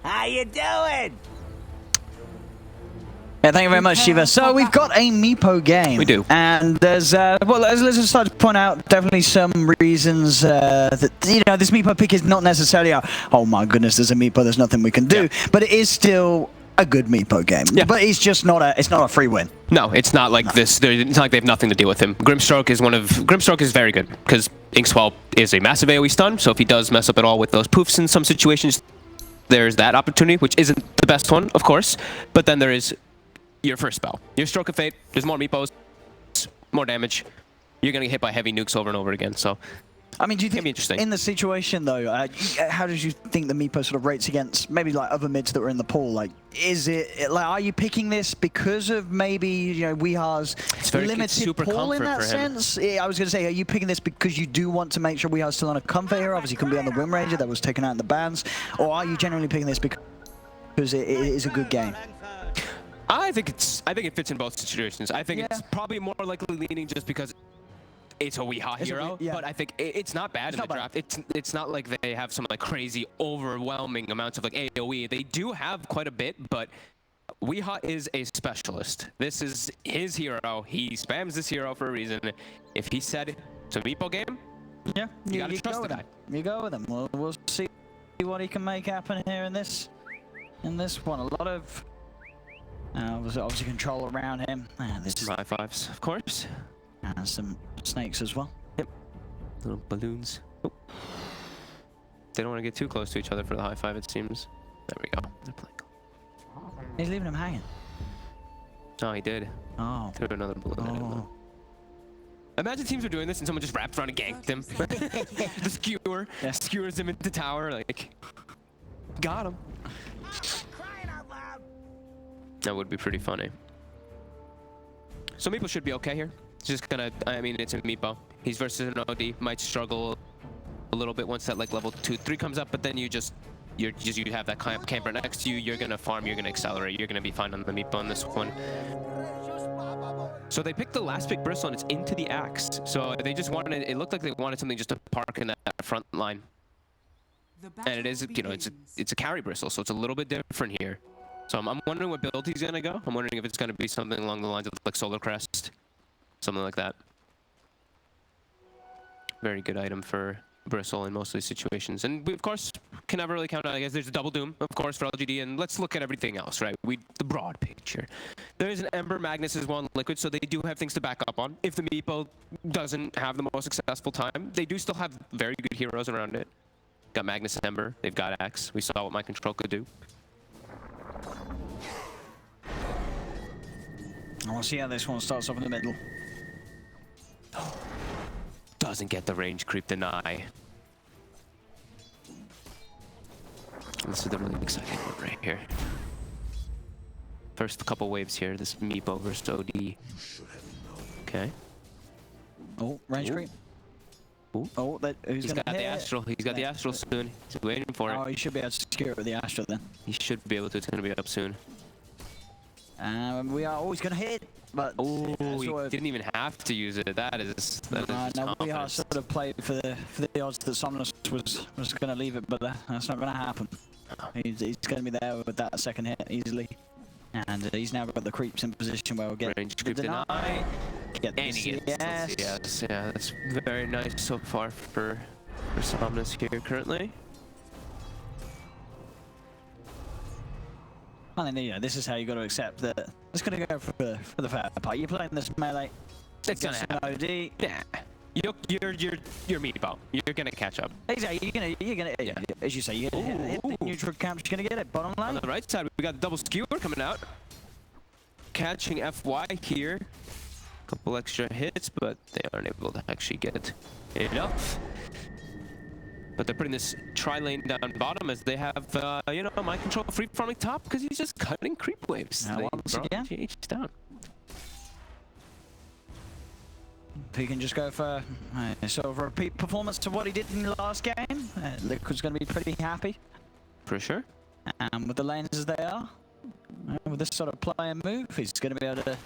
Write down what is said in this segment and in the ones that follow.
How you doing? Yeah, thank you very much, Shiva. So we've got a Meepo game. We do. And there's, well, let's just start to point out definitely some reasons that, you know, this Meepo pick is not necessarily a, oh my goodness, there's a Meepo, there's nothing we can do. Yeah. But it is still a good Meepo game. Yeah. But it's just not a free win. No, it's not like this. It's not like they have nothing to deal with him. Grimstroke is very good because Inkswell is a massive AoE stun. So if he does mess up at all with those poofs in some situations, there's that opportunity, which isn't the best one, of course. But then there is your first spell. Your Stroke of Fate, there's more Meepos, more damage. You're going to get hit by heavy nukes over and over again, so I mean, do you think, be interesting. In the situation though, how did you think the Meepo sort of rates against maybe like other mids that were in the pool? Like, is it like, are you picking this because of maybe, you know, Weehar's limited pool in that sense? I was going to say, are you picking this because you do want to make sure Weehar's still on a comfort here? Obviously, couldn't be on the Wind Ranger that was taken out in the bans, or are you generally picking this because it is a good game? I think it fits in both situations. I think it's probably more likely leaning just because it's a Weeha hero, but I think it's not bad in the draft. It's not like they have some like crazy overwhelming amounts of like AoE. They do have quite a bit, but Weeha is a specialist. This is his hero. He spams this hero for a reason. If he said it's a Meepo game, you gotta trust the guy. You go with him. We'll see what he can make happen here in this one. A lot of obviously control around him. This is high fives, of course. And some snakes as well. Yep. Little balloons. Oh. They don't want to get too close to each other for the high five, it seems. There we go. They're playing. He's leaving him hanging. Oh, he did. Oh. Threw another balloon at him. Imagine teams were doing this and someone just wrapped around and ganked him. The skewer. Yeah. Skewers him into tower. Like, got him. That would be pretty funny. So Meepo should be okay here. Just gonna, I mean, it's a Meepo. He's versus an OD, might struggle a little bit once that like level 2-3 comes up, but then you have that camper next to you. You're gonna farm, you're gonna accelerate, you're gonna be fine on the Meepo on this one. So they picked the last pick Bristle and it's into the axe. So they just wanted, it looked like they wanted something just to park in that front line. And it is, you know, it's a carry Bristle, so it's a little bit different here. So I'm wondering what build he's gonna go. I'm wondering if it's gonna be something along the lines of like Solar Crest. Something like that. Very good item for Bristle in most of these situations. And we, of course, can never really count out, I guess there's a double Doom, of course, for LGD. And let's look at everything else, right? The broad picture. There is an Ember, Magnus as well, and Liquid, so they do have things to back up on. If the Meepo doesn't have the most successful time, they do still have very good heroes around it. Got Magnus and Ember, they've got Axe. We saw what My Control could do. I want to see how this one starts off in the middle. Doesn't get the range creep deny. This is the really exciting one right here. First couple waves here, this Meepo versus OD. Okay. Oh, range creep. Ooh. Oh, he's got the Astral. He's got the Astral soon. He's waiting for it. Oh, he should be able to secure it with the Astral then. He should be able to. It's going to be up soon. We are always going to hit, but oh, he didn't even have to use it. That is no, we are sort of played for the odds that Somnus was going to leave it, but that's not going to happen. He's going to be there with that second hit easily, and he's now got the creeps in position where we'll get range creep deny. Get the CS. Yes, yeah, that's very nice so far for Somnus here currently. I mean, you know, this is how you got to accept that. It's going to go for the fair part. You're playing this melee. It's gonna happen. OD. Yeah. You're Meepo. You're gonna catch up. Exactly. You're gonna. Yeah. As you say, you hit the neutral camp. You're gonna get it. Bottom line. On the right side, we got the double skewer coming out, catching FY here. Couple extra hits, but they aren't able to actually get enough. But they're putting this tri-lane down bottom as they have, you know, My Control free farming top because he's just cutting creep waves. Now once again, GH down. He can just go for sort of a repeat performance to what he did in the last game. Liquid's going to be pretty happy. For sure. And with the lanes as they are, with this sort of play and move, he's going to be able to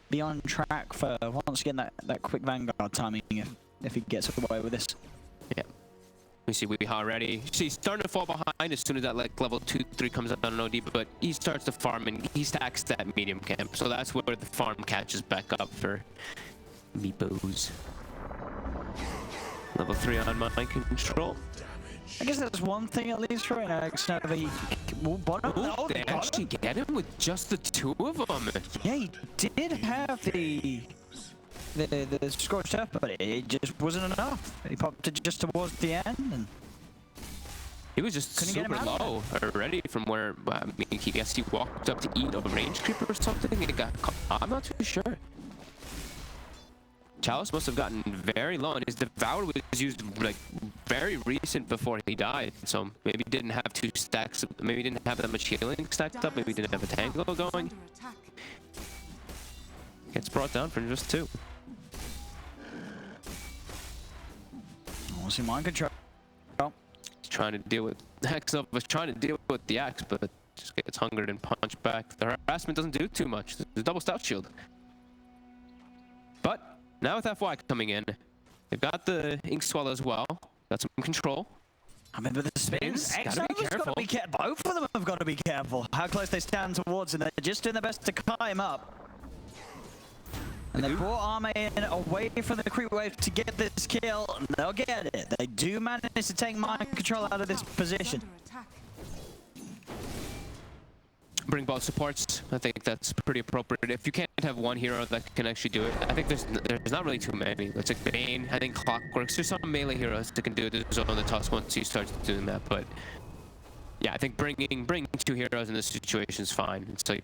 be on track for once again that quick Vanguard timing if he gets away with this. Yeah. We see Weeha already. He's starting to fall behind as soon as that like level 2-3 comes out on OD, but he starts to farm and he stacks that medium camp. So that's where the farm catches back up for Meepos. Level 3 on mind control. I guess that's one thing at least right now. Bottom. Oh, they actually get him with just the two of them. Yeah, he did have the scorched earth, but it just wasn't enough. He popped it just towards the end, and he was just super low already from where, I mean, he guess he walked up to eat a range creeper or something and it got caught. I'm not too sure. Chalice must have gotten very low, and his Devour was used like very recent before he died, so maybe didn't have 2 stacks, maybe didn't have that much healing stacked up, maybe didn't have a tangle going. Gets brought down for just 2. We'll see mind control. He's trying to deal with Hexnova was trying to deal with the axe, but just gets hungered and punched back. The harassment doesn't do too much. There's a double stout shield. But now with FY coming in, they've got the Ink Swell as well. Got some control. I mean, with the spins, both of them have got to be careful how close they stand towards him. They're just doing their best to cut him up. And they brought Arme in away from the creep wave to get this kill. They'll get it. They do manage to take mind control out of this position. Bring both supports. I think that's pretty appropriate. If you can't have one hero that can actually do it, I think there's not really too many. It's like Bane, I think Clockworks. There's some melee heroes that can do the zone the toss once you start doing that. But yeah, I think bringing 2 heroes in this situation is fine. It's like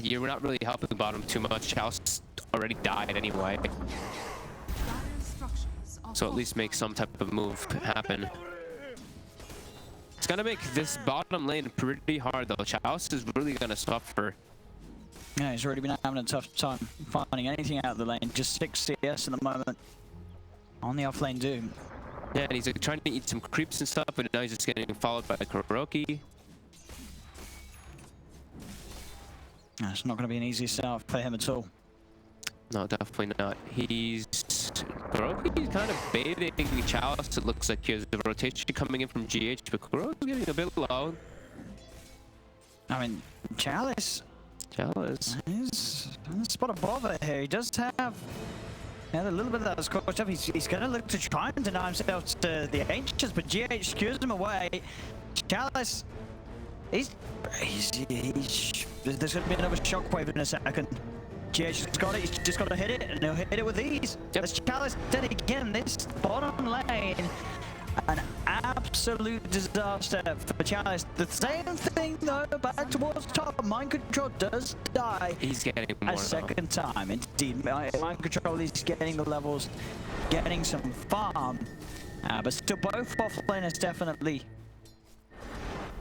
you're not really helping the bottom too much. Chalice already died anyway, so at least make some type of move happen. It's gonna make this bottom lane pretty hard though. Chalice is really gonna suffer. Yeah, he's already been having a tough time finding anything out of the lane. Just 6 CS at the moment on the off lane Doom. Yeah, and he's like trying to eat some creeps and stuff, but now he's just getting followed by Kuroki. It's not going to be an easy start for him at all. No, definitely not. Kuroki's kind of baiting Chalice. It looks like here's the rotation coming in from GH, but Kuroki's getting a bit low. I mean, Chalice is on the spot of bother here. He does have a little bit of that scorched up. He's going to look to try and deny himself to the Ancients, but GH skews him away. Chalice, there's going to be another shockwave in a second. GH has got it, he's just got to hit it, and he'll hit it with ease. Yep. As Chalice did again, this bottom lane, an absolute disaster for Chalice. The same thing though, back towards top. Mind control does die. He's getting more a second time. Indeed, mind control is getting the levels, getting some farm, but still both offlaners definitely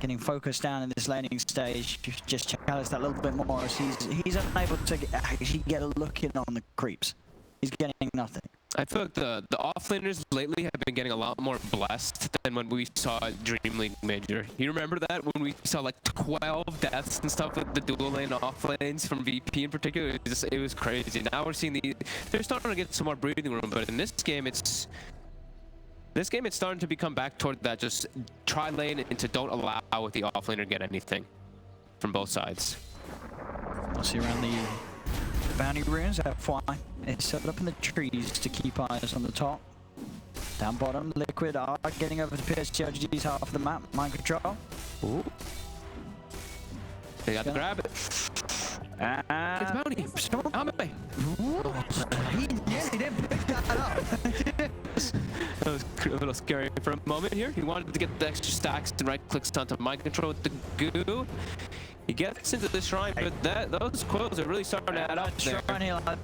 getting focused down in this laning stage. Just Chalice that little bit more as he's unable to actually get a look in on the creeps. He's getting nothing. I feel like the offlaners lately have been getting a lot more blessed than when we saw Dream League Major. You remember that when we saw like 12 deaths and stuff with the dual lane offlanes from VP in particular? It was crazy. Now we're seeing they're starting to get some more breathing room, but in this game it's starting to become back toward that just try lane into don't allow with the offlaner to get anything from both sides. We'll see around the bounty runes. FY is set up in the trees to keep eyes on the top. Down bottom, Liquid are getting over to PSG's half of the map. Mind control. Ooh. They got to grab it. It's bounty. He nearly didn't pick that up. That was a little scary for a moment here. He wanted to get the extra stacks and right clicks onto mind control with the goo. He gets into the shrine, but those coils are really starting to add up there. Shrine here, I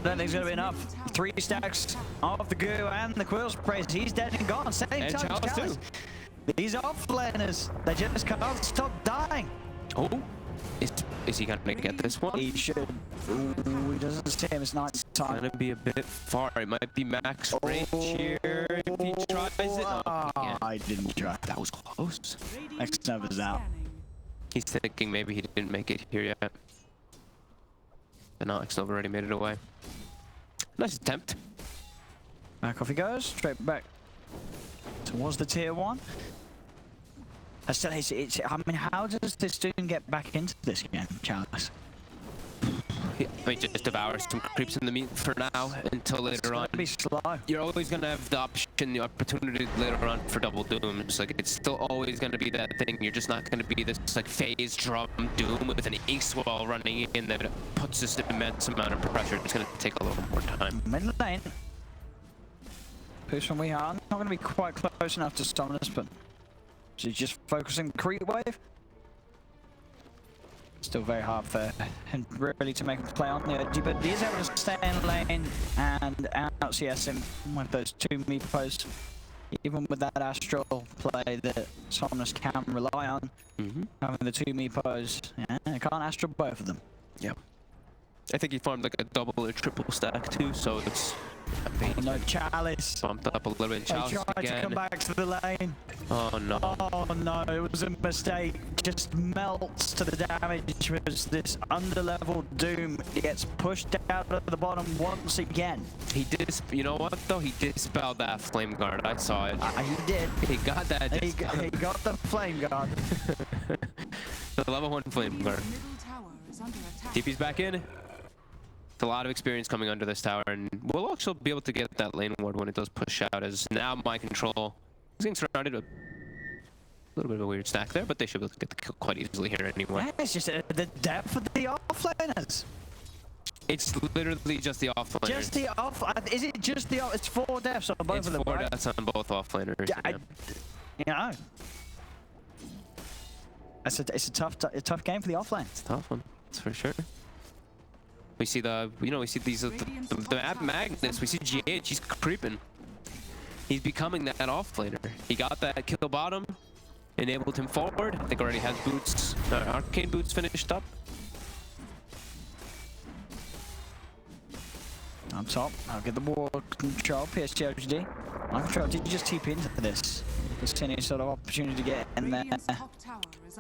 don't think it's going to be enough. 3 stacks of the goo and the quill sprays. He's dead and gone. Same and time as Chalice too. These offlaners, they just can't stop dying. Oh, is he gonna get this one? He should. Ooh, he doesn't see him. It's night time. It's gonna be a bit far. It might be max range here if he tries it. Oh, I didn't try. That was close. Xnova's out. He's thinking maybe he didn't make it here yet. But no, Xnova already made it away. Nice attempt. Back off he goes. Straight back towards the tier 1. I mean, how does this dude get back into this game, Charles? I mean, just devour some creeps in the meat for now until later on. Be slow. You're always gonna have the option, the opportunity later on for double dooms. Like, it's still always gonna be that thing. You're just not gonna be this like phase drum doom with an ace wall running in that puts this immense amount of pressure. It's gonna take a little more time. Mid lane. Push from we are not gonna be quite close enough to stun us, but she's just focusing creep wave. Still very hard for him really to make a play on the edge, but he is able to stay in lane and out CS him with those 2 Meepos. Even with that astral play that Somnus can rely on, having the 2 Meepos, yeah, you can't astral both of them. Yep. I think he farmed like a double or triple stack too, so it's... No Chalice. Bumped up a little bit. Chalice tried again. to come back to the lane. Oh no. Oh no, it was a mistake. Just melts to the damage as this under-level Doom gets pushed out of the bottom once again. He did, you know what though? He dispelled that flame guard. I saw it. He did. He got that. He got the flame guard. The level 1 flame guard. TP's back in. It's a lot of experience coming under this tower, and we'll also be able to get that lane ward when it does push out, as now my control is getting surrounded with a little bit of a weird stack there, but they should be able to get the kill quite easily here anyway. Yeah, it's just the depth of the offlaners. It's literally just the offlaners. Just the off. Is it just the off? It's 4 deaths on both of them. It's 4 deaths on both offlaners. Yeah, you know. It's a tough game for the offlane. It's a tough one. That's for sure. We see we see these the Magnus. We see GH. He's creeping. He's becoming that offlaner. He got that kill bottom, enabled him forward. I think already has boots, arcane boots finished up. On top, I'll get the wall control. PSG LGD. On control. Did you just TP into this? Just any sort of opportunity to get in there.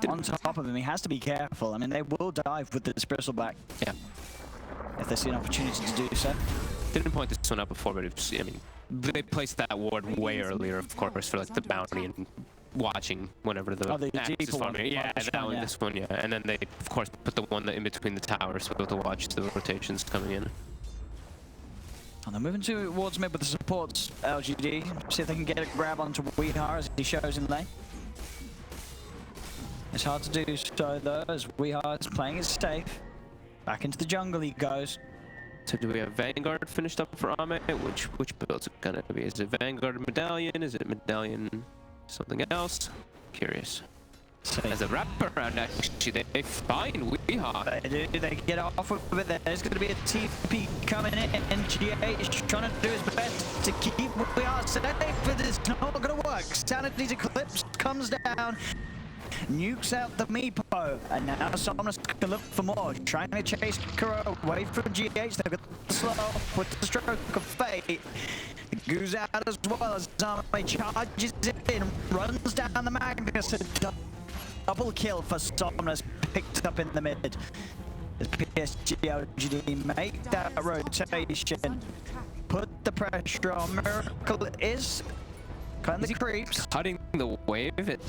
On top of him, he has to be careful. I mean, they will dive with this bristleback. Yeah. If they see an opportunity to do so. Didn't point this one out before, but it's, I mean, they placed that ward way earlier, of course, for like the bounty and watching whenever the axis is farming. Yeah, that one, this one, yeah. And then they, of course, put the one in between the towers so to watch the rotations coming in. And they're moving towards mid with the supports, LGD. See if they can get a grab onto Weehar as he shows in lane. It's hard to do so though, as Weehar is playing it safe. Back into the jungle he goes. So do we have Vanguard finished up for Ahmed? Which build's it gonna be? Is it Vanguard Medallion? Is it Medallion something else? Curious. As a wraparound, actually, they find Weehar. They do, they get off with it. There's going to be a TP coming in, and GH is trying to do his best to keep Weehar safe, but it's not going to work. Sanity's Eclipse comes down, nukes out the Meepo, and now Somnus can look for more, trying to chase Kuro away from GH. They've got the slow with the stroke of fate. It goes out as well as Zame charges in, runs down the Magnus. Double kill for Somnus, picked up in the mid. As PSG LGD make that rotation, put the pressure on. Miracle is cutting the creeps. Cutting the wave at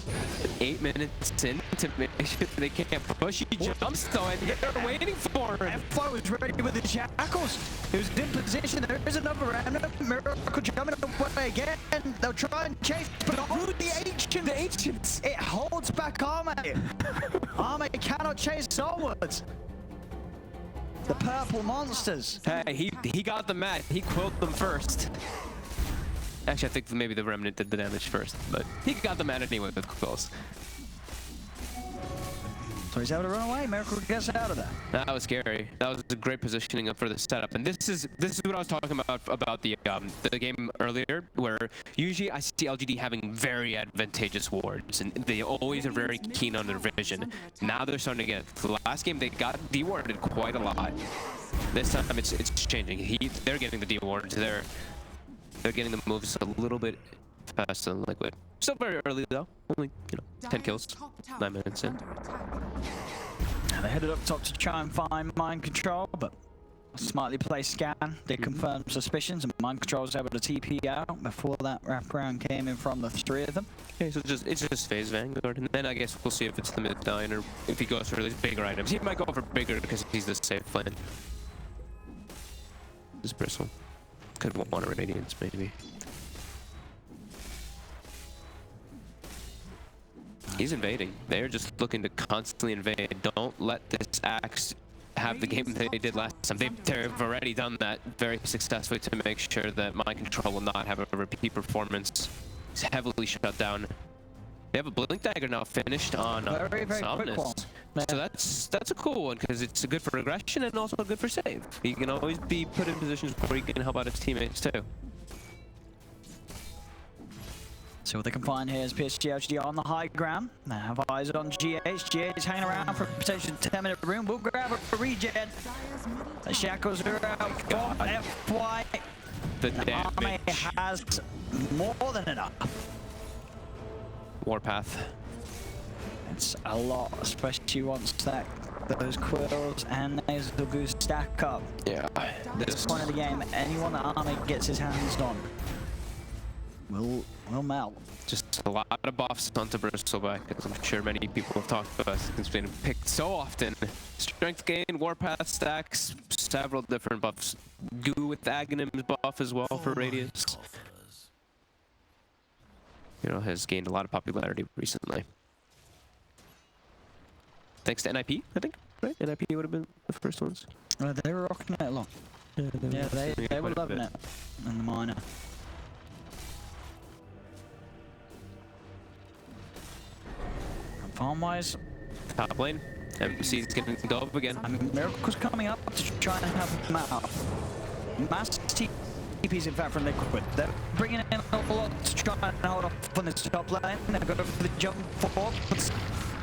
8 minutes in to make sure they can't push. He jumps though, and they're waiting for him. F4 was ready with the shackles. He was in position. There is another random Miracle jumping away again. They'll try and chase, but the ancients. It holds back Arme. Arme cannot chase onwards. The purple monsters. Hey, he got the mat. He quilled them first. Actually, I think maybe the Remnant did the damage first, but he got the mat anyway with quills. So he's able to run away. Miracle gets out of there. That was scary. That was a great positioning up for the setup. And this is what I was talking about the game earlier, where usually I see LGD having very advantageous wards, and they always are very keen on their vision. Now they're starting to get. The last game they got dewarded quite a lot. This time it's changing. They're getting the dewards. They're getting the moves a little bit faster than Liquid. Still very early though. Only 10 kills, 9 minutes in. And they headed up top to try and find mind control, but Smartly placed scan. They confirmed suspicions, and Mind Control was able to TP out before that wraparound came in from the three of them. Okay, so it's just phase Vanguard, and then I guess we'll see if it's the mid dine or if he goes for these bigger items. He might go for bigger because he's the safe plan. This bristle could want a radiance maybe. He's invading. They're just looking to constantly invade. Don't let this Axe have the game that they did last time. They've already done that very successfully to make sure that Mind Control will not have a repeat performance. It's heavily shut down. They have a Blink Dagger now finished on very Somnus. quick one. So that's a cool one because it's good for aggression and also good for save. He can always be put in positions where he can help out his teammates too. So what they can find here is PSG LGD on the high ground. They have eyes on GH. GH is hanging around for a potential 10-minute room. We'll grab a regen. The shackles are out for FY. The army has more than enough. Warpath. It's a lot, especially once those quills and nasal goose stack up. Yeah. This point of the game, anyone that army gets his hands on will melt. Just a lot of buffs onto Bristleback, as I'm sure many people have talked about since it's been picked so often. Strength gain, Warpath stacks, several different buffs. Goo with Aghanim's buff as well for radius. You know, has gained a lot of popularity recently. Thanks to NIP, I think, right? NIP would have been the first ones. They were rocking it along. Yeah, they were loving it in the minor. Farm-wise, top lane. MC's getting dove again. I mean, Miracle's coming up to try and help him out. Mass TPs, in fact, from Liquid. They're bringing in a lot to try and hold off on this top lane. They're going for the jump forward.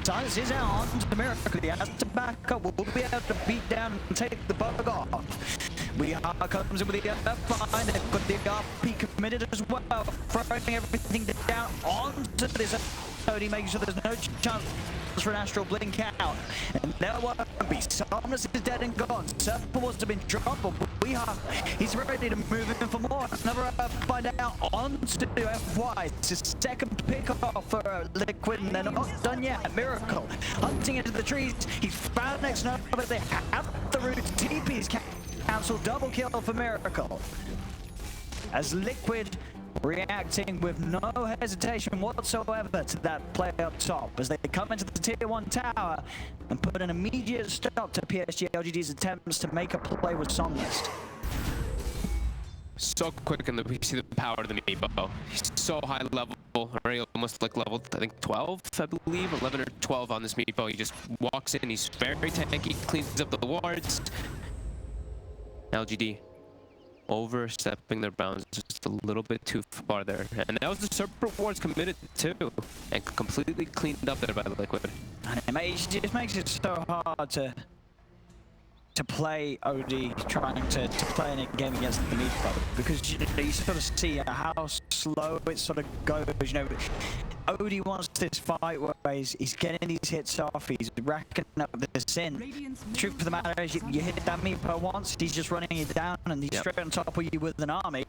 Silence is out onto Miracle. He has to back up. We'll be able to beat down and take the bug off. We are comes in with the fine. They've got the RP committed as well. Throwing everything down onto this. He making sure there's no chance for an astral blink out, and there won't be. Somnus is dead and gone. Serpent was to have been dropped, but he's ready to move in for more. Another find out onto FY. It's his second pick off for Liquid, and they're not done yet. Miracle hunting into the trees. He's found next node, but they have the root. TP's cancel, double kill for Miracle. As Liquid reacting with no hesitation whatsoever to that play up top as they come into the tier 1 tower and put an immediate stop to PSG LGD's attempts to make a play with Somnus. So quick, and we see the power of the Meepo. He's so high level, already almost like level, I think 12, I believe, 11 or 12 on this Meepo. He just walks in, he's very tanky, cleans up the wards. LGD overstepping their bounds just a little bit too far there. And that was the Serpent Ward's committed too, and completely cleaned up there by the Liquid. And it just makes it so hard to play OD, trying to play in a game against the Meepo, because you sort of see how slow it sort of goes. You know, OD wants this fight where he's getting these hits off, he's racking up this in. The truth of the matter is, you hit that Meepo once, he's just running you down, and he's straight on top of you with an army.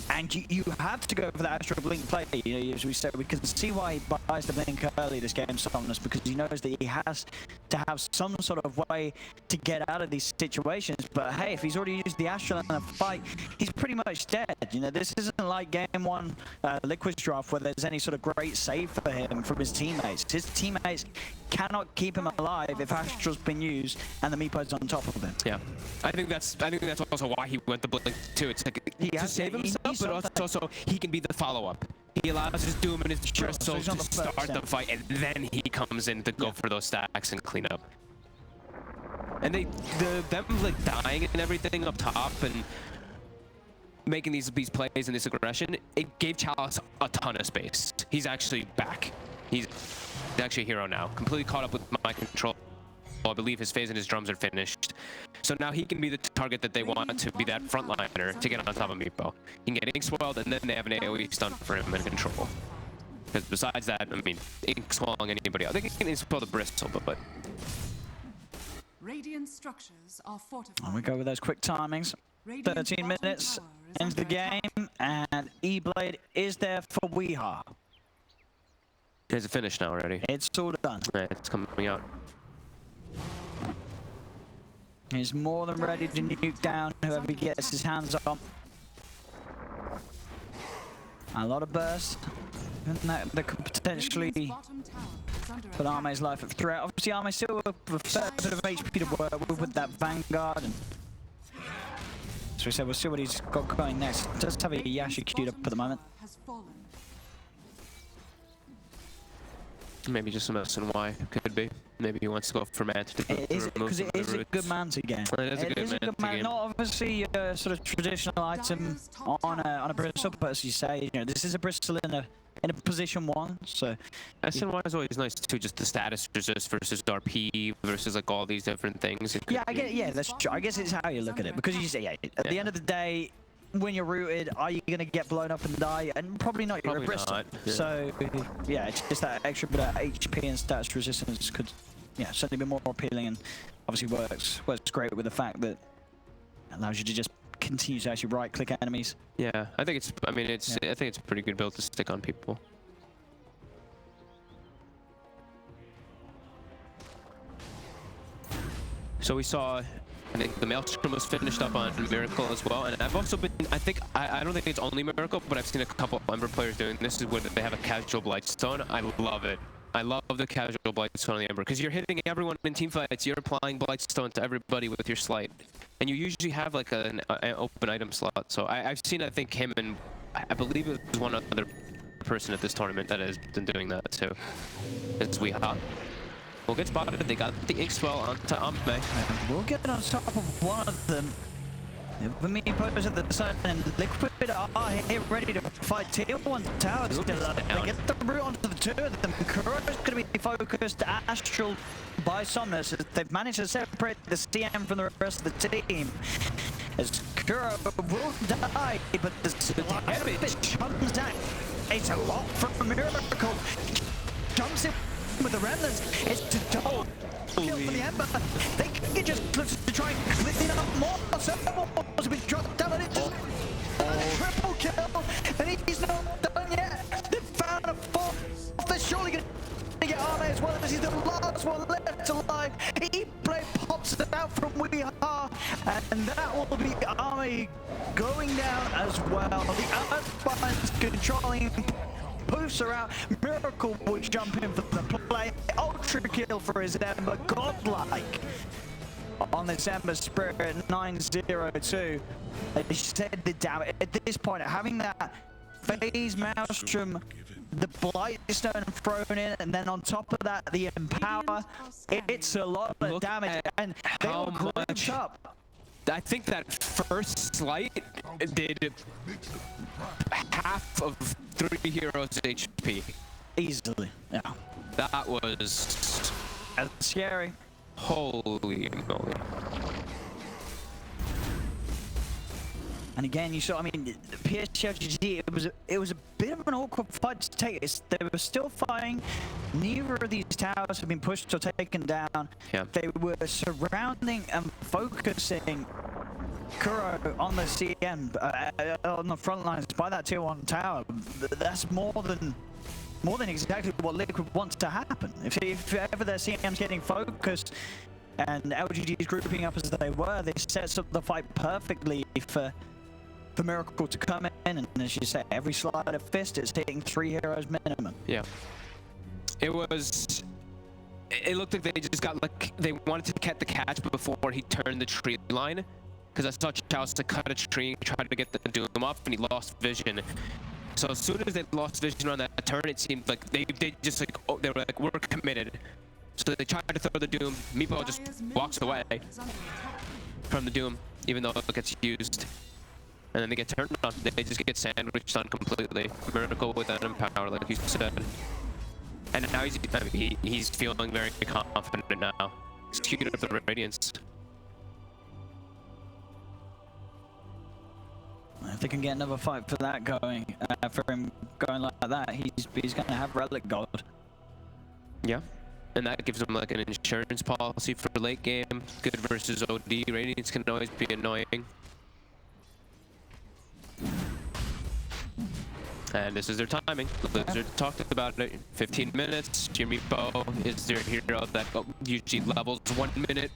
And you have to go for that Astral Blink play. You know, as we said, we can see why he buys the Blink early this game, Somnus, because he knows that he has to have some sort of way to get out of these situations. But hey, if he's already used the Astral in a fight, he's pretty much dead. You know, this isn't like game 1 Liquid draft where there's any sort of great save for him from his teammates. His teammates cannot keep him alive if Astral's been used and the Meepo's on top of him. Yeah, I think that's also why he went the Blink too. It's like to save himself, but also he can be the follow-up. He allows his Doom and his Crystal to start the fight, and then he comes in to go for those stacks and clean up. And them like dying and everything up top and making these plays and this aggression, it gave Chalice a ton of space. He's actually back. He's actually a hero now. Completely caught up with Mind Control. I believe his phase and his drums are finished. So now he can be the target that they want to be that frontliner to get on top of Meepo. He can get ink swelled, and then they have an AoE stun for him in control. Because besides that, I mean, ink swelling anybody else. They can ink swell the Bristle, but Radiant structures are fortified. And we go with those quick timings. 13 minutes into the game, and E-Blade is there for Weeha. Is it finished now already? It's all done. Yeah, it's coming out. He's more than ready to nuke down whoever he gets his hands on. A lot of burst. And that could potentially put Arme's life at threat. Obviously, Arme still with a fair bit of HP to work with that Vanguard. And so we said, we'll see what he's got going next. Does have a Yasha queued up at the moment. Maybe just some S&Y could be. Maybe he wants to go for man to because it is a good man to game. It is a good man to game. Not obviously a sort of traditional item on a Bristol, but as you say, you know, this is a Bristol in a position 1. So S&Y is always nice too, just the status resist versus RP versus like all these different things. Yeah, I get. Yeah, that's true. I guess it's how you look at it, because you say, yeah, at the end of the day, when you're rooted, are you going to get blown up and die? And probably not. You're a Bristol. Yeah. So yeah, it's just that extra bit of HP and stats resistance could, yeah, certainly be more appealing, and obviously works great with the fact that it allows you to just continue to actually right-click enemies. Yeah, I think it's. I mean, it's. Yeah. I think it's a pretty good build to stick on people. So we saw, I think the Maelstrom was finished up on Miracle as well, and I've also been, I don't think it's only Miracle, but I've seen a couple Ember players doing this, is where they have a casual Blightstone. I love it. I love the casual Blightstone on the Ember, because you're hitting everyone in teamfights, you're applying Blightstone to everybody with your Slight. And you usually have like an open item slot, so I've seen, I think, him and I believe it was one other person at this tournament that has been doing that too. It's Weeha. We'll get spotted. They got the ink swell onto Ahme. We'll get on top of one of them. The Meepos at the side, and Liquid are here ready to fight tier 1 towers. They get the route onto the 2 of them. Kuro's going to be focused Astral by Somnus, as they've managed to separate the CM from the rest of the team. As Kuro will die, but the damage comes down. It's a lot from Miracle. Jumps in with the remnants. It's to double kill for the Ember. They can just look to try and clean up more. Several balls have been dropped down, and it's just a triple kill, and he's not done yet. They've found a 4th. They're surely going to get Ahme as well, as he's the last one left alive. E-Blade pops it out from Weeha, and that will be Ahme going down as well. The Earthbind's controlling. Poofs are out. Miracle will jump in for the play. Ultra kill for his Ember. Godlike on this Ember Spirit 902. They said the damage. At this point, having that phase Maelstrom, the Blightstone thrown in, and then on top of that, the Empower, it's a lot of damage. And they all grouped up. I think that first Slight did half of 3 heroes HP. Easily, yeah. That was... That's scary. Holy moly. And again, you saw, I mean, the PSG LGD, it was a bit of an awkward fight to take. They were still fighting. Neither of these towers have been pushed or taken down. Yeah. They were surrounding and focusing Kuro on the CM, on the front lines by that tier 1 tower. That's more than exactly what Liquid wants to happen. If ever their CM's getting focused and LGD is grouping up as they were, they set up the fight perfectly for Miracle to come in, and as you say, every slide of fist is hitting 3 heroes minimum. Yeah. It looked like they just got like, they wanted to get the catch before he turned the tree line. Because I saw Chaos to cut a tree and try to get the Doom off, and he lost vision. So as soon as they lost vision on that turn, it seemed like they just like, oh, they were like, we're committed. So they tried to throw the Doom. Meepo just walks away from the Doom, even though it gets used. And then they get turned on. They just get sandwiched on completely. Miracle with that Empower, like you said. And now he's feeling very confident now. He's queued up the Radiance. If they can get another fight for that going, for him going like that, he's going to have Relic Gold. Yeah. and that gives them like an insurance policy for late game. Good versus OD. Radiance can always be annoying. And this is their timing. Blizzard talked about it. 15 minutes. Meepo is their hero that usually levels 1 minute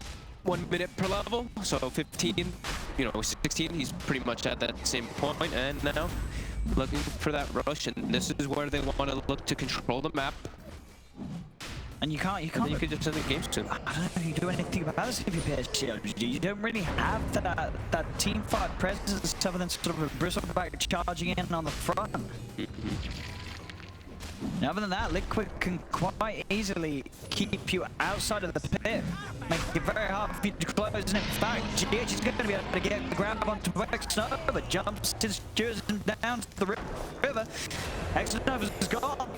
per level. So 15, 16, he's pretty much at that same point. And now looking for that rush. And this is where they want to look to control the map. And you can't. You could just end the game soon. I don't know if you do anything about this if you play LGD. You don't really have that team fight presence other than sort of a bristleback charging in on the front. And other than that, Liquid can quite easily keep you outside of the pit, make it very hard for you to close. And in fact, GH is going to be able to get the grab onto Xnova, jumps to steers him down to the river. Xnova is gone.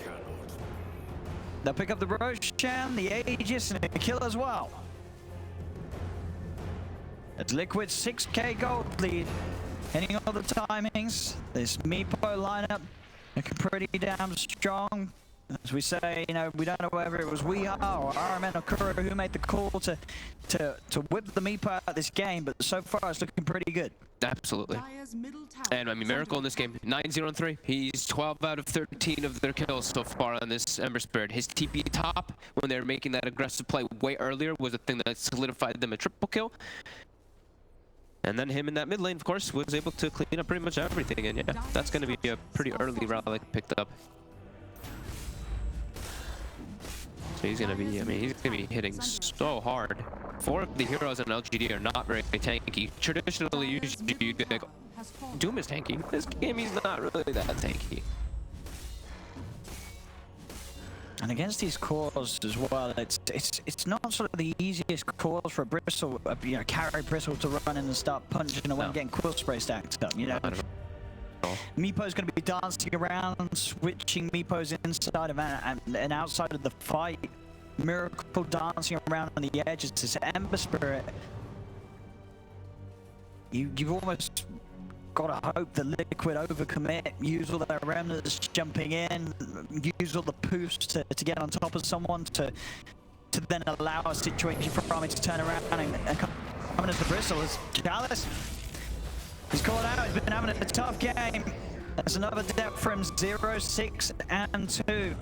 They'll pick up the Roshan, the Aegis, and a kill as well. It's Liquid 6k gold lead. Hitting all the timings. This Meepo lineup looking pretty damn strong. As we say, we don't know whether it was Weeha or RMN or Kuro who made the call to whip the Meepo out of this game, but so far it's looking pretty good. Absolutely. And I mean, Miracle in this game, 9-0-3. He's 12 out of 13 of their kills so far on this Ember Spirit. His TP top, when they were making that aggressive play way earlier, was the thing that solidified them a triple kill. And then him in that mid lane, of course, was able to clean up pretty much everything. And yeah, that's going to be a pretty early relic picked up. So he's going to be, he's going to be hitting so hard. 4 of the heroes in LGD are not very tanky. Traditionally, usually you'd be like, Doom is tanky. This game, he's not really that tanky. And against these cores as well, it's not sort of the easiest cores for a Bristle, carry Bristle to run in and start punching away and getting quill spray stacked up, Meepo's going to be dancing around, switching Meepos inside of and outside of the fight. Miracle dancing around on the edges. This Ember Spirit. You've almost got to hope that Liquid overcommit, use all their remnants jumping in, use all the poofs to get on top of someone to then allow a situation for Army to turn around and come into the Bristle as Chalice. He's called out, he's been having a tough game. There's another death from 0, 6, and 2.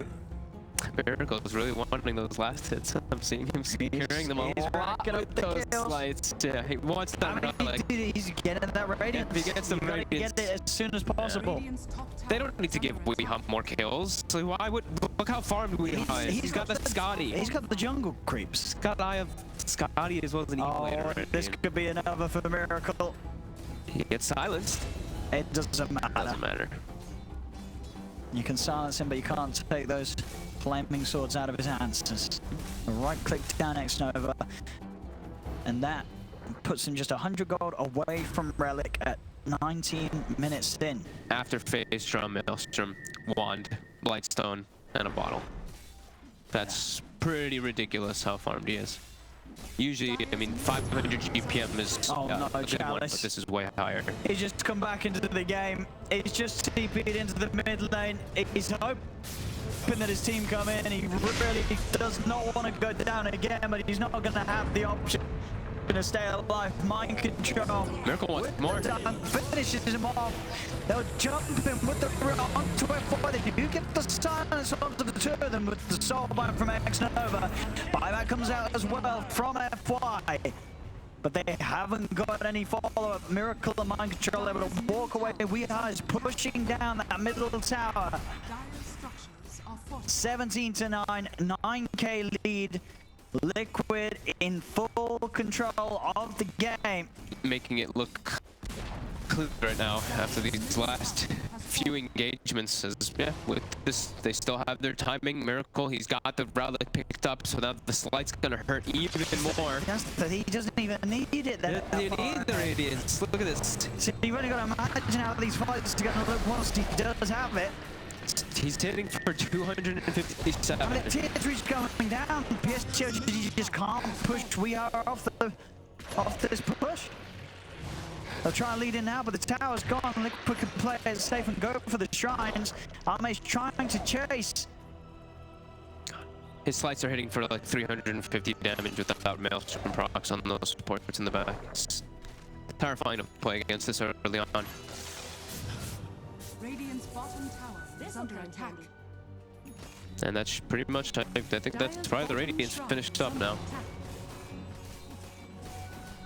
Miracle is really wanting those last hits. I'm seeing him securing them a lot with those slides. Yeah, he wants that relic. He's getting that radiance. If he gets the radiance, get it as soon as possible. They don't need to give Weeha more kills. So why would... Look how farmed Weeha is. He's got the Scotty. He's got the jungle creeps. He's got Eye of Scotty as well as an Equalator. This could be another for Miracle. He gets silenced. It doesn't matter. Doesn't matter. You can silence him, but you can't take those flaming swords out of his hands. Just right-click down Xnova, and that puts him just 100 gold away from Relic at 19 minutes in. After Phase Drum, Maelstrom, Wand, Blightstone, and a bottle. That's pretty ridiculous how farmed he is. Usually, 500 GPM is a good one, but this is way higher. He's just come back into the game. He's just TP'd into the mid lane. He's hoping that his team come in. He really does not want to go down again, but he's not going to have the option to stay alive. Mind control. Miracle wants more. Finishes him off. They'll jump him with the onto F4. They do get the silence onto the two of them with the soul bind from Xnova. Buyback comes out as well from FY. But they haven't got any follow-up. Miracle and Mind Control able to walk away. Weeha is pushing down that middle tower. 17-9, 9k lead. Liquid in full control of the game. Making it look clear right now after these last few engagements. With this, they still have their timing. Miracle, he's got the relic picked up, so now the slight's gonna hurt even more. He doesn't even need it. He doesn't need the radiance. Look at this. So you've only got to imagine how these fights are gonna look once he does have it. He's hitting for 257. I mean, the tier 3's going down. PSG just can't push. We are off this push. They'll try and lead in now, but the tower's gone. Liquid can play it safe and go for the shrines. Arme's trying to chase. His slices are hitting for like 350 damage without Maelstrom procs on those supports in the back. It's terrifying to play against this early on. Radiant's bottom tower is under attack. And that's pretty much, I think that's probably the Radiant's finished up now.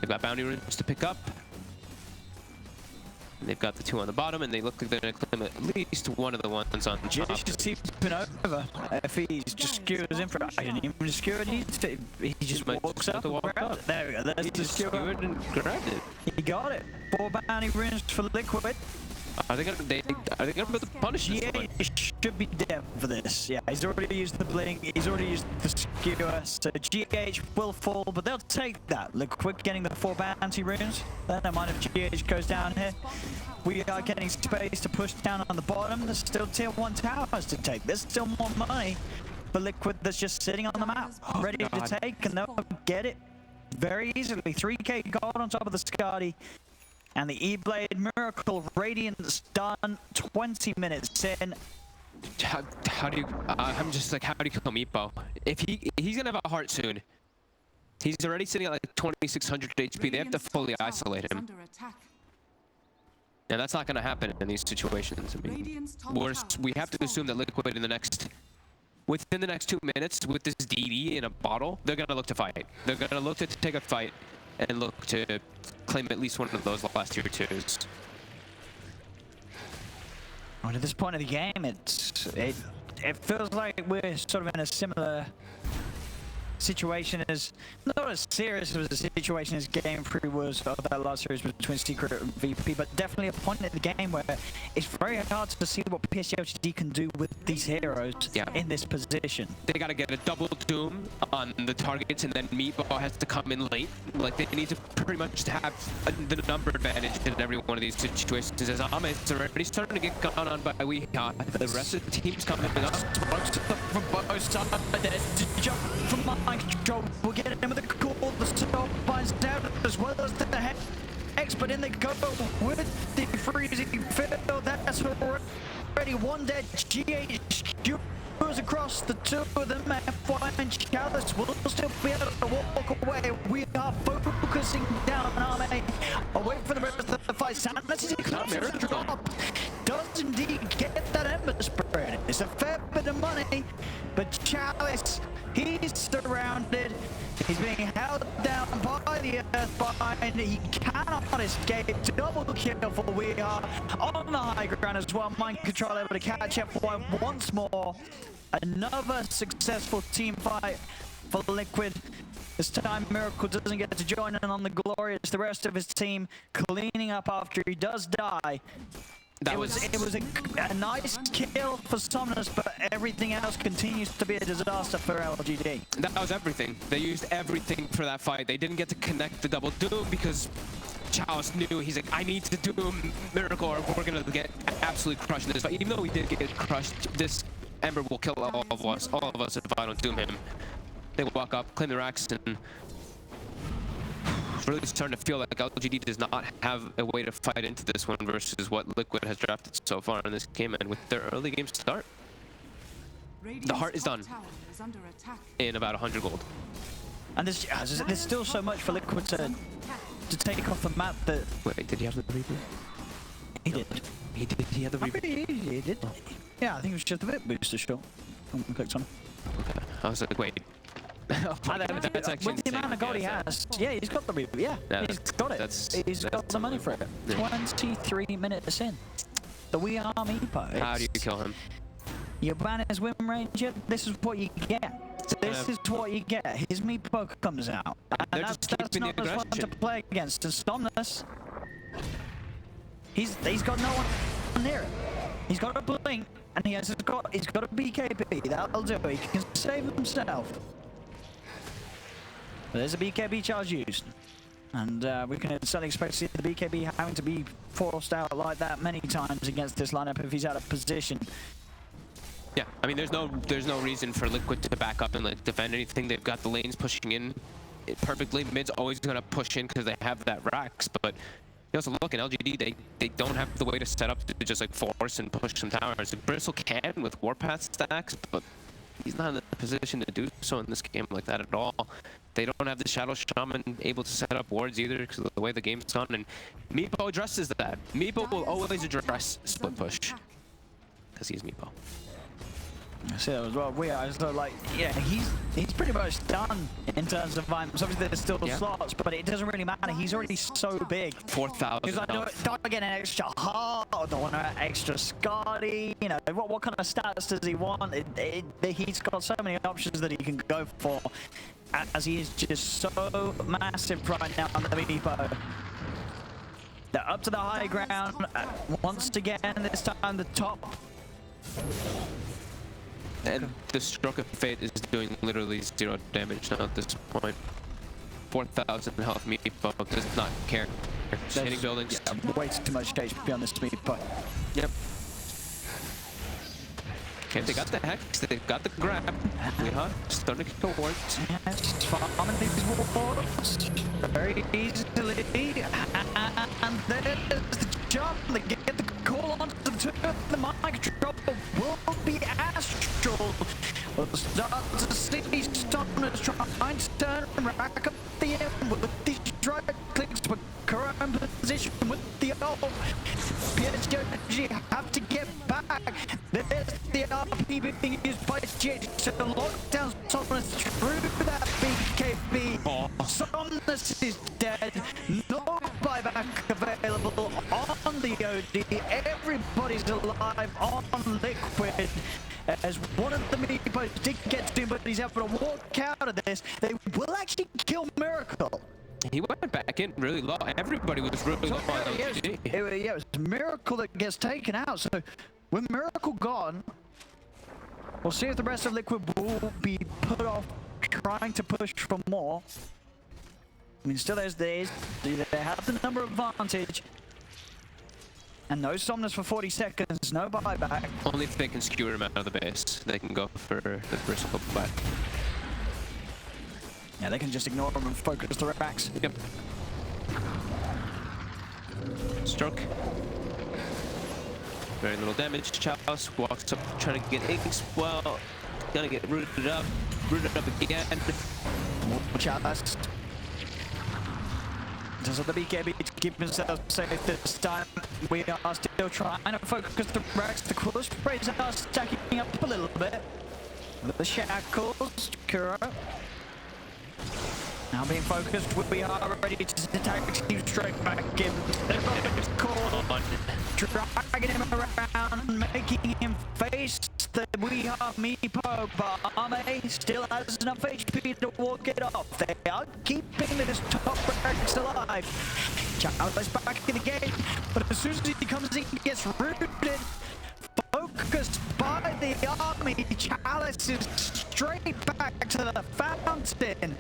They've got bounty runes to pick up. And they've got the 2 on the bottom, and they look like they're going to claim at least one of the ones on top. Just keeping over. If he's just skewers in for it, I didn't even skewer it. He just walks up. There we go. There's the skewer. And grabbed it. He got it. 4 bounty runes for Liquid. Are they gonna put the punish this one? He should be dead for this. Yeah, he's already used the blink. He's already used the skewer. So GH will fall, but they'll take that. Liquid getting the 4 bounty runes. Then I mind if GH goes down here. We are getting space to push down on the bottom. There's still tier 1 towers to take. There's still more money for Liquid that's just sitting on the map, ready to take, and they'll get it very easily. 3k gold on top of the Skadi. And the E-Blade Miracle Radiance done 20 minutes in. How do you, I'm just like, how do you kill Meepo? If he's gonna have a heart soon. He's already sitting at like 2600 HP. They have to fully isolate him. And that's not gonna happen in these situations. I mean, we have to assume that Liquid within the next 2 minutes with this DD in a bottle, they're gonna look to fight. They're gonna look to take a fight and look to claim at least one of those last tier 2s. Well, at this point of the game, it feels like we're sort of in a similar situation as, not as serious as the situation as Game 3 was of that last series between Secret and VP, but definitely a point in the game where it's very hard to see what PSG LGD can do with these heroes in this position. They gotta get a double doom on the targets, and then Meepo has to come in late. Like, they need to pretty much have the number advantage in every one of these situations. As Ahmed's already starting to get gone on by Weeha. The rest of the team's coming up. From both sides, jump from mind control. We'll get him with the call. The stop finds out as well as the Hex, but in they go with the freezing field. That's already one dead. GH goes across the 2 of them. And Chalice will still be able to walk away. We are focusing down Ahmed away from the rest of the fight. Sanity drop does indeed get that Ember spread. It's a fair bit of money, but Chalice, he's surrounded. He's being held down by the Earthbind. He cannot escape. Double kill for We Are on the high ground as well. Mind control able to catch up once more. Another successful team fight for Liquid. This time Miracle doesn't get to join in on the glorious. The rest of his team cleaning up after he does die. It was a nice kill for Somnus, but everything else continues to be a disaster for LGD. That was everything. They used everything for that fight. They didn't get to connect the double doom because Chalice knew, he's like, I need to doom Miracle or we're gonna get absolutely crushed in this fight. Even though we did get crushed, this Ember will kill all of us if I don't doom him. They walk up, claim the racks, and really starting to feel like LGD does not have a way to fight into this one versus what Liquid has drafted so far in this game, and with their early game start, the heart is done in about 100 gold. And there's still so much for Liquid to take off the map that... Wait, did he have the replay? He did. He did. He had the replay. He did. Yeah, I think it was just a bit booster shot. I clicked on it. Okay. I was like, wait. That's actually with the amount of gold he has, yeah, he's got the reboot. Yeah, he's got it. He's got the money for it. 23 minutes in. The We Are Meepo. How do you kill him? You ban his win range. This is what you get. This is what you get. His Meepo comes out, and that's not as fun to play against. And Somnus, he's got no one near him. He's got a blink, and he's got a BKB. That'll do it. He can save himself. But there's a BKB charge used, and we can certainly expect to see the BKB having to be forced out like that many times against this lineup if he's out of position. Yeah, I mean, there's no reason for Liquid to back up and like defend anything. They've got the lanes pushing in perfectly. Mid's always gonna push in because they have that racks, but you also look at LGD. They don't have the way to set up to just like force and push some towers. Bristle can with Warpath stacks, but he's not in a position to do so in this game like that at all. They don't have the Shadow Shaman able to set up wards either because of the way the game's gone, and Meepo addresses that. Meepo will always address split push because he's Meepo. I see that as well. We are so like, yeah, he's pretty much done in terms of items. Obviously, there's still slots, but it doesn't really matter. He's already so big. 4,000. Because I don't get an extra heart, I don't want an extra Scotty. You know, what kind of stats does he want? He's got so many options that he can go for, as he is just so massive right now on the Meepo. They're up to the high ground once again. This time the top. And the Stroke of Fate is doing literally 0 damage now at this point. 4,000 health Meepo does not care. Just hitting buildings. Yeah, way too much HP on this Meepo. Yep. Okay, they got the Hex, they got the grab. We are starting to kill wards. Yes, farming these wards very easily. And there's the jump. They get the call onto the turn. The mind control will be astral. We'll start to see Stomners trying to turn and rack up the end with these right clicks, but current position with the ult. PSG have to get back. There's the RP being used by Jit to lock down Somnus through that BKB. Somnus is dead. No buyback available on the OD. Everybody's alive on Liquid. As one of the Meepos did get to him, but he's able to walk out of this. They will actually kill Miracle. He went back in really low. Everybody was really low on LGD. Yeah, it was Miracle that gets taken out. So with Miracle gone, we'll see if the rest of Liquid will be put off trying to push for more. I mean, still there's days. They have the number advantage. And no Somnus for 40 seconds, no buyback. Only if they can skewer him out of the base, they can go for the bristle back. Yeah, they can just ignore him and focus the racks. Yep. Stroke. Very little damage. Chalice walks up, trying to get Inks. Well, gonna get rooted up again. More Chalice. Does the BKB to keep himself safe this time? We are still trying to focus the racks. The cool sprays are stacking up a little bit. The shackles, Kuro. Now being focused, we are ready to attack you straight back in. The call on dragging him around, making him face the We Are Meepo, but Ame still has enough HP to walk it off. They are keeping this top ranks alive. Chalice back in the game, but as soon as he comes in, he gets rooted. Focused by the army, Chalice is straight back to the fountain.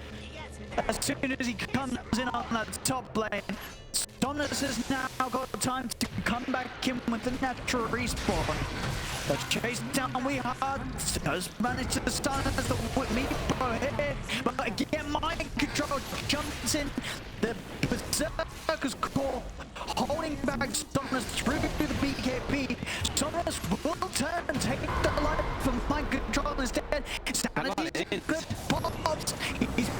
As soon as he comes in on that top lane, Somnus has now got time to come back in with the natural respawn. The chase down We Hard does manage to stun as the Meepo hit, but again mind control jumps in. The Berserker's core holding back Somnus through the BKB. Somnus will turn and take the life from mind control instead. Sanity good pops. He's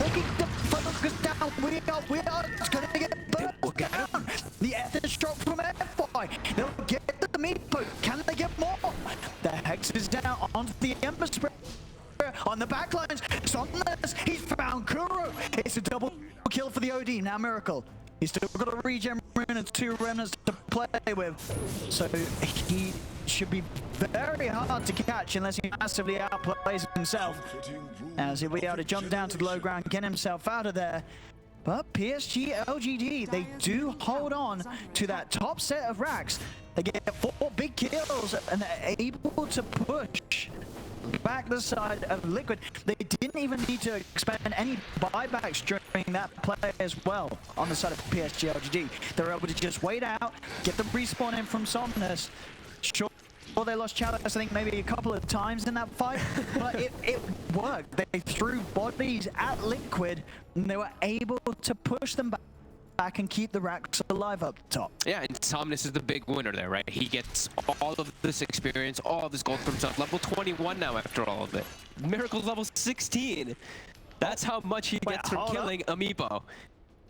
looking to focus down. We are gonna get burst down. The stroke from FY. They'll get the Meepo. Can they get more? The Hex is down onto the Ember Spray. On the backlines, Somnus, he's found Kuro. It's a double kill for the OD. Now Miracle. He's still got a regen rune and 2 remnants to play with. So he should be very hard to catch unless he massively outplays himself. As he'll be able to jump down to the low ground, get himself out of there. But PSG LGD, they do hold on to that top set of racks. They get 4 big kills and they're able to push back the side of Liquid. They didn't even need to expend any buybacks during that play as well on the side of PSG LGD. They were able to just wait out, get the respawn in from Somnus. Sure, they lost Chalice, I think, maybe a couple of times in that fight, but it worked. They threw bodies at Liquid, and they were able to push them back back and keep the racks alive up top. Yeah, and Somnus is the big winner there, right? He gets all of this experience, all of this gold for himself. Level 21 now after all of it. Miracle's level 16. That's how much he gets from killing a Meepo.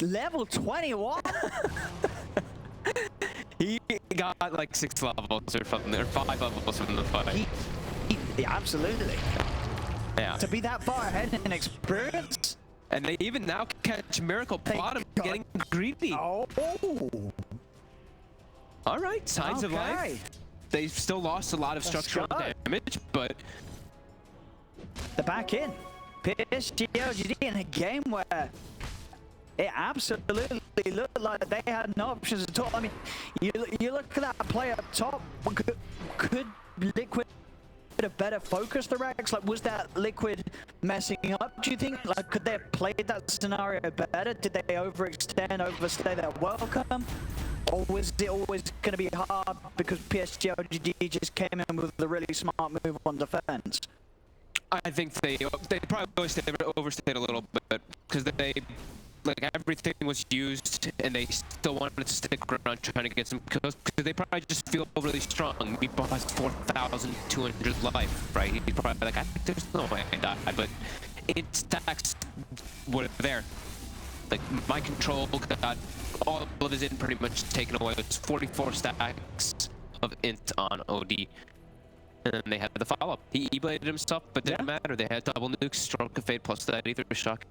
Level 21? He got like 6 levels or something, or 5 levels from the fight. Yeah, absolutely. Yeah. To be that far ahead in experience? And they even now catch Miracle bottom getting greedy. Oh. All right, signs of life. They've still lost a lot of structural damage, but they're back in. PSG LGD in a game where it absolutely looked like they had no options at all. I mean, you look at that play up top. Could Liquid have better focused the racks? Like, was that Liquid messing up, do you think? Like, could they have played that scenario better? Did they overextend, overstay their welcome? Or was it always going to be hard because PSG LGD just came in with a really smart move on defense? I think they probably overstayed a little bit because they, like, everything was used and they still wanted to stick around trying to get some kills because they probably just feel really strong. Meepo has 4,200 life, right? He's probably like, I think there's no way I die, but its stacks were there. Like, my control got all of his int pretty much taken away. It's 44 stacks of int on OD. And they had the follow-up. He E-bladed himself, but didn't matter. They had double nukes, Stroke of Fate, plus that Ether Shock.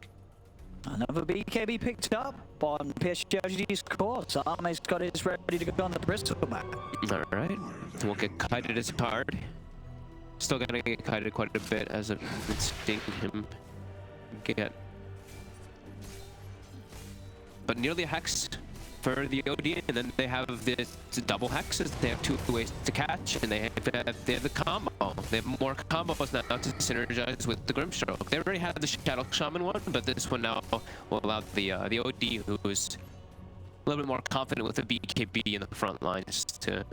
Another BKB picked up on PSG LGD's course. Arme's got his ready to go on the Bristol map. Alright. Won't get kited as hard. Still gonna get kited quite a bit as I've been seeing him get. But nearly a hex for the OD, and then they have the double hexes. They have 2 ways to catch, and they have the combo. They have more combos now to synergize with the Grimstroke. They already had the Shadow Shaman one, but this one now will allow the OD, who is a little bit more confident with the BKB in the front lines, to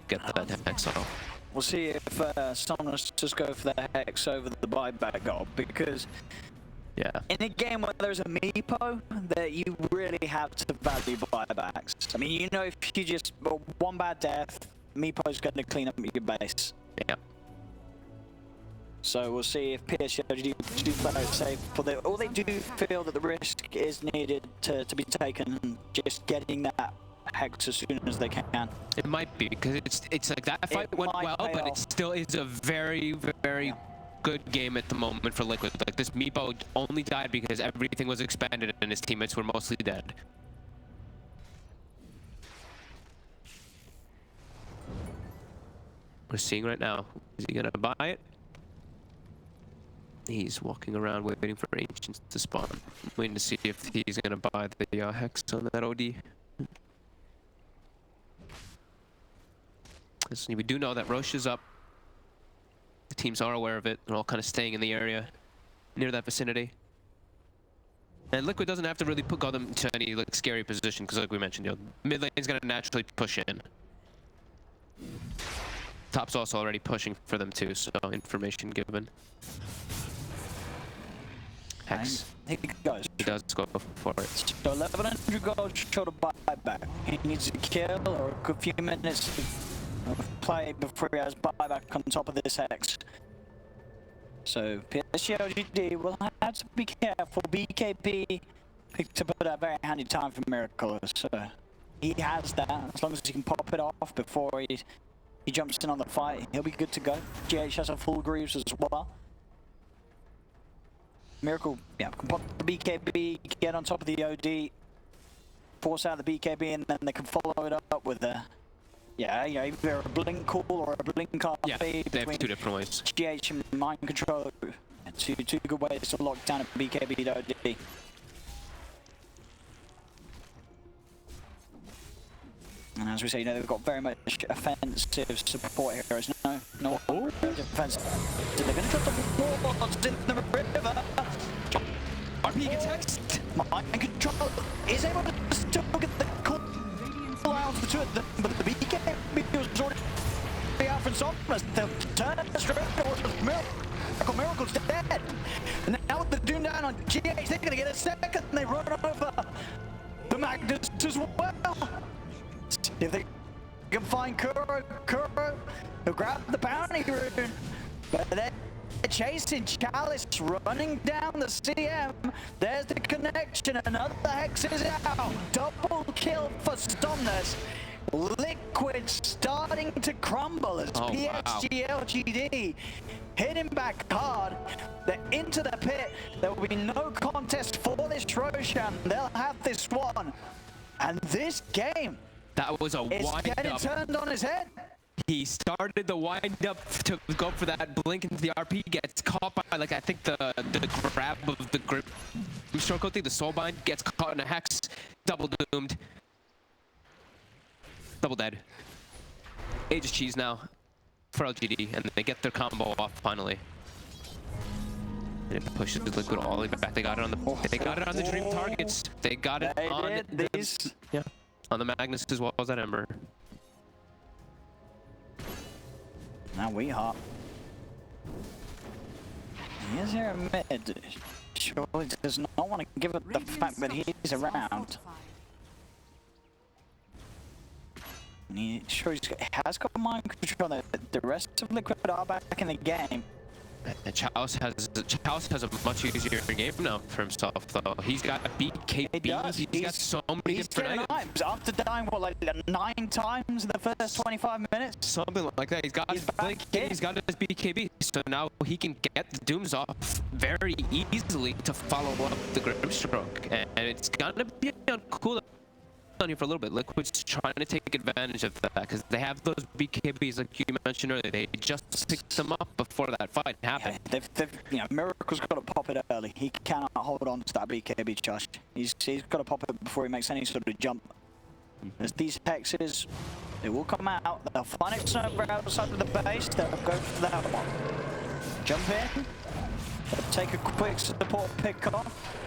get that hex off. We'll see if Somnus just go for the hex over the buyback goal, because in a game where there's a Meepo, that you really have to value buybacks. I mean, you know, if you just one bad death, Meepo's going to clean up your base. Yeah. So we'll see if PSG do play safe. Or they do feel that the risk is needed to be taken, just getting that hex as soon as they can. It might be, because it's like that fight went well, but it still is a very, very good game at the moment for Liquid. Like, this Meepo only died because everything was expanded and his teammates were mostly dead. We're seeing right now, is he gonna buy it? He's walking around waiting for Ancients to spawn. Waiting to see if he's gonna buy the hex on that OD. Listen, we do know that Roche is up. The teams are aware of it. They're all kind of staying in the area near that vicinity. And Liquid doesn't have to really put them into any like scary position, because like we mentioned, you know, mid lane is going to naturally push in. Top's also already pushing for them too, so information given. Hex. He goes. He does go for it. So 1100 gold short of buyback. He needs a kill or a good few minutes of play before he has buyback on top of this hex. So PSG LGD will have to be careful. BKB picked up at a very handy time for Miracle. So he has that. As long as he can pop it off before he jumps in on the fight, he'll be good to go. GH has a full Greaves as well. Miracle, can pop the BKB, get on top of the OD, force out the BKB, and then they can follow it up with a, either a blink call or a blink RP. Yeah, they have 2 different ways. GH and mind control, two good ways to lock down a BKB to OD. And as we say, they've got very much offensive support here. There's no defense. They're going to drop the balls in the river. RP gets hexed. Mind control is able to still get the call out to it, but the BKB was already out from Somnus. They'll turn straight towards Miracle. Miracle's dead. And now with the Doom down on GH, they're going to get a second, and they run over the Magnus as well. See if they can find Kuro. Kuro, he'll grab the bounty rune. But they're chasing Chalice, running down the CM. There's the connection. Another Hex is out. Double kill for Somnus. Liquid starting to crumble as PSG LGD hitting back hard. They're into the pit. There will be no contest for this Roshan. They'll have this one. And this game, that was a wind up. Getting turned on his head. He started the wind up to go for that blink into the RP, gets caught by, like, I think the grab of the grip stroke, I think the soulbind, gets caught in a hex, double doomed. Double dead. Age is cheese now for LGD, and they get their combo off finally. And it pushes the Liquid all the way back. They got it on the. They got it on the dream targets. They got it on on the Magnus as well as that Ember. Now we hop. He is here a mid. Surely does not want to give up the fact that he's around. And he has got mind control. The rest of Liquid are back in the game. And Chalice has a much easier game now for himself, though. He's got a BKB. He's got so many different items. After dying, what, like 9 times in the first 25 minutes? Something like that. He's got his blink, he's got his BKB. So now he can get the Dooms off very easily to follow up the Grimstroke. And it's gonna be cool on you for a little bit. Liquid's trying to take advantage of that because they have those BKBs like you mentioned earlier. They just picked them up before that fight happened. Yeah, you know, Miracle's got to pop it early. He cannot hold on to that BKB charge. He's got to pop it before he makes any sort of jump. As these hexes, they will come out. They'll find it somewhere outside of the base. They'll go for that one. Jump in. They'll take a quick support pick off.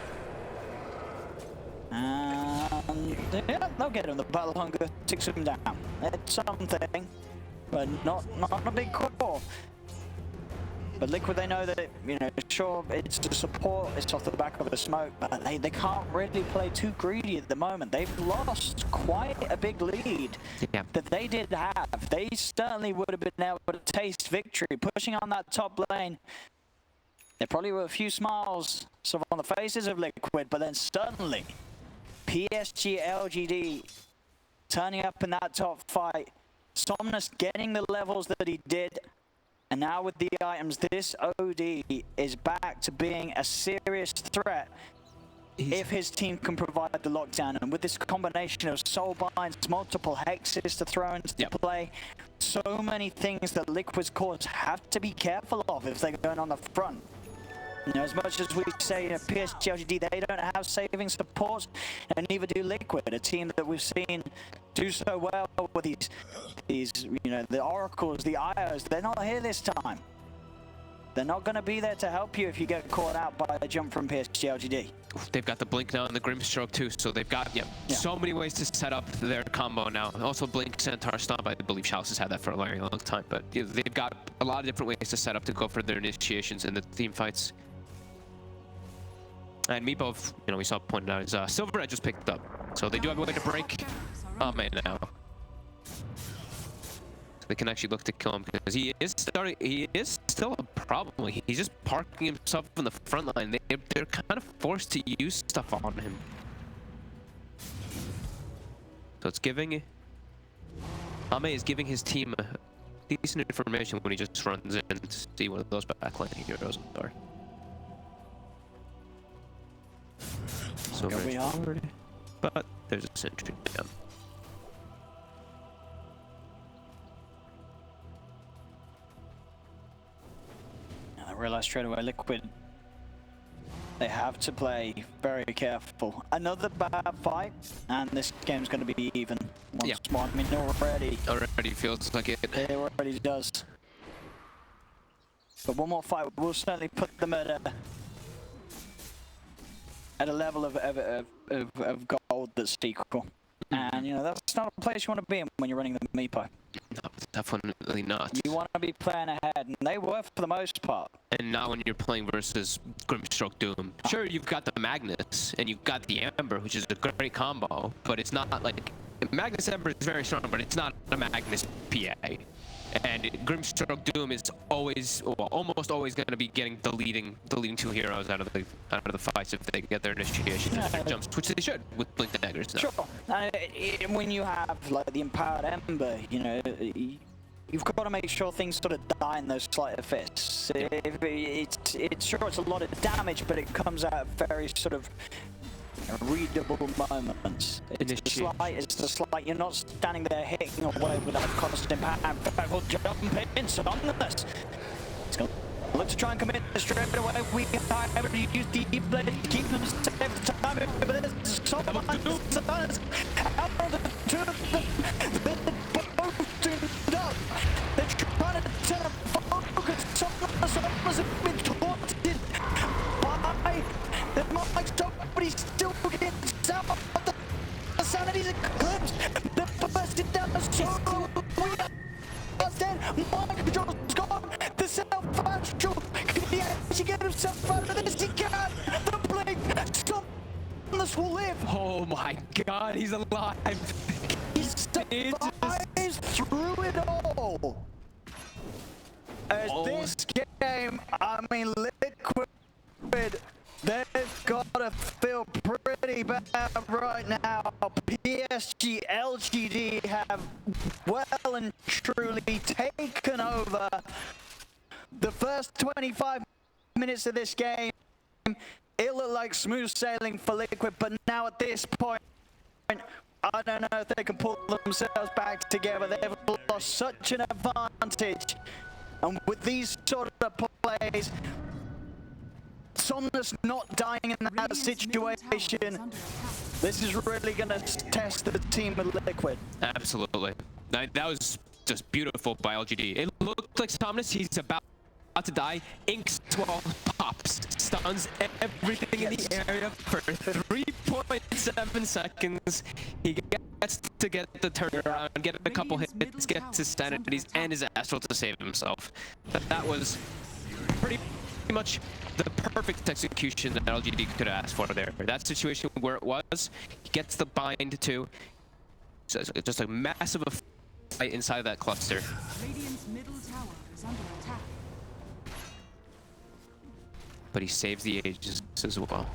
And yeah, they'll get him. The battle hunger takes him down. It's something, but not a big core. But Liquid, they know that, you know, sure, it's the support, it's off the back of the smoke, but they can't really play too greedy at the moment. They've lost quite a big lead that they did have. They certainly would have been able to taste victory, pushing on that top lane. There probably were a few smiles sort of on the faces of Liquid, but then suddenly PSG LGD turning up in that top fight. Somnus getting the levels that he did. And now with the items, this OD is back to being a serious threat if his team can provide the lockdown. And with this combination of soul binds, multiple hexes to throw into play, so many things that Liquid's cores have to be careful of if they're going on the front. You know, as much as we say, you know, PSG LGD, they don't have saving supports, and neither do Liquid, a team that we've seen do so well with these, you know, the Oracles, the IOs. They're not here this time. They're not going to be there to help you if you get caught out by a jump from PSG LGD. They've got the blink now and the Grimstroke too, so they've got so many ways to set up their combo now. Also blink, Centaur, Stomp, I believe Chalice has had that for a very long time, but they've got a lot of different ways to set up to go for their initiations in the team fights. And Meepo, you know, we saw pointed out, is Silver Red just picked up. So they do have a way to break Ahmed now. So they can actually look to kill him because he is still a problem. He's just parking himself in the front line. They're kind of forced to use stuff on him. So it's giving... Ahmed is giving his team decent information when he just runs in to see what those backline heroes are. So very forward, but there's a sentry down. And I realized straight away, Liquid, they have to play very careful. Another bad fight, and this game's going to be even once more. I mean, already feels like it. It already does. But one more fight will certainly put them at a level of gold that's equal. And, you know, that's not a place you want to be in when you're running the Meepo. No, definitely not. You want to be playing ahead, and they were for the most part. And not when you're playing versus Grimstroke Doom. Sure, you've got the Magnus, and you've got the Ember, which is a great combo, but it's not like... Magnus Ember is very strong, but it's not a Magnus PA. And Grimstroke Doom is always, well, almost always going to be getting the leading two heroes out of the fights if they get their initiation jumps, which they should with Blink Daggers. No. Sure. When you have like the empowered Ember, you know, you've got to make sure things sort of die in those sleight of fists. It's sure it's a lot of damage, but it comes out at very sort of readable moments. It's the slight. You're not standing there hitting away without constant powerful jumping. Somnus. It's going to look to try and commit straight away. We are able to use the blade to keep them safe at the time. But there's so much out of the two of them. They're both tuned up. They're trying to turn a focus. Somnus has been taunted by the mic stop, but he's still gets out of the sanity's eclipse. They're bursting down the soul. We are dead. Mind control's gone. The self-actual. Can he actually get himself out of this? He can. The blink. Somnus will live. Oh my god, he's alive. He survives through it all. As this game, I mean, Liquid, they've got to feel pretty bad right now. PSG, LGD have well and truly taken over the first 25 minutes of this game. It looked like smooth sailing for Liquid, but now at this point, I don't know if they can pull themselves back together. They've lost such an advantage. And with these sort of plays, Somnus not dying in that situation, this is really going to test the team of Liquid. Absolutely. That was just beautiful by LGD. It looked like Somnus, he's about to die. Ink Swell pops, stuns everything in the area for 3.7 seconds. He gets to get the turnaround, get a couple hits, gets his sanities and his astral to save himself. That was pretty much the perfect execution that LGD could ask for there. That situation where it was, he gets the bind too. So it's just a massive fight inside of that cluster. Radiant's middle tower is under attack. But he saves the Aegis as well.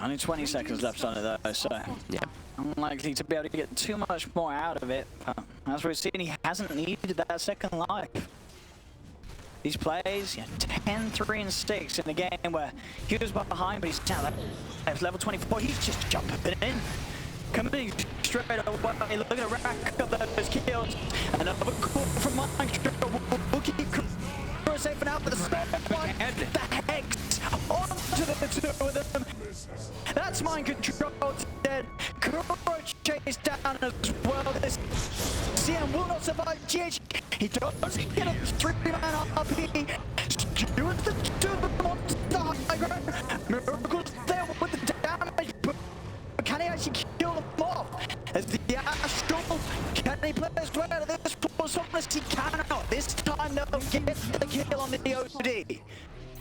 Only 20 seconds left on it though, so yeah, unlikely to be able to get too much more out of it. But as we've seen, he hasn't needed that second life. These plays, 10, 3, and 6 in a game where he was behind, but he's down at level 24. He's just jumping in, coming straight away, looking to rack up those kills. Another call from Mind. We'll keep safe for now, but the spare one, the Hex onto the two of them. That's Mind Control dead. Kuro chased down as well. This CM will not survive. GH, he does get a 3-man RP. Stewards the two of them onto the high ground. Miracle's there with the damage, but can he actually kill them off? As the Astral, can he play his way out of this? Somnus, he cannot. This time they'll get the kill on the OD.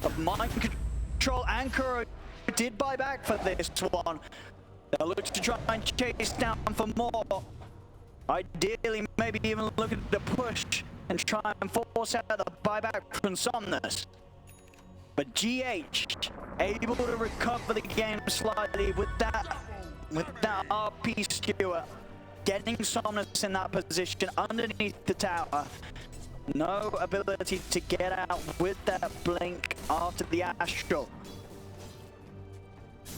But Mind Control and Kuro did buy back for this one. They'll look to try and chase down for more. Ideally, maybe even looking to push and try and force out the buyback from Somnus. But GH able to recover the game slightly with that RP skewer, getting Somnus in that position underneath the tower. No ability to get out with that blink after the Astral.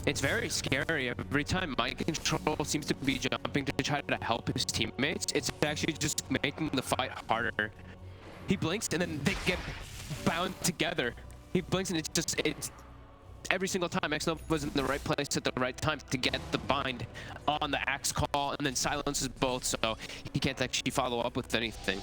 It's very scary. Every time Mind Control seems to be jumping to try to help his teammates, it's actually just making the fight harder. He blinks and then they get bound together. He blinks and it's every single time X-Nova was in the right place at the right time to get the bind on the axe call, and then silences both, so he can't actually follow up with anything.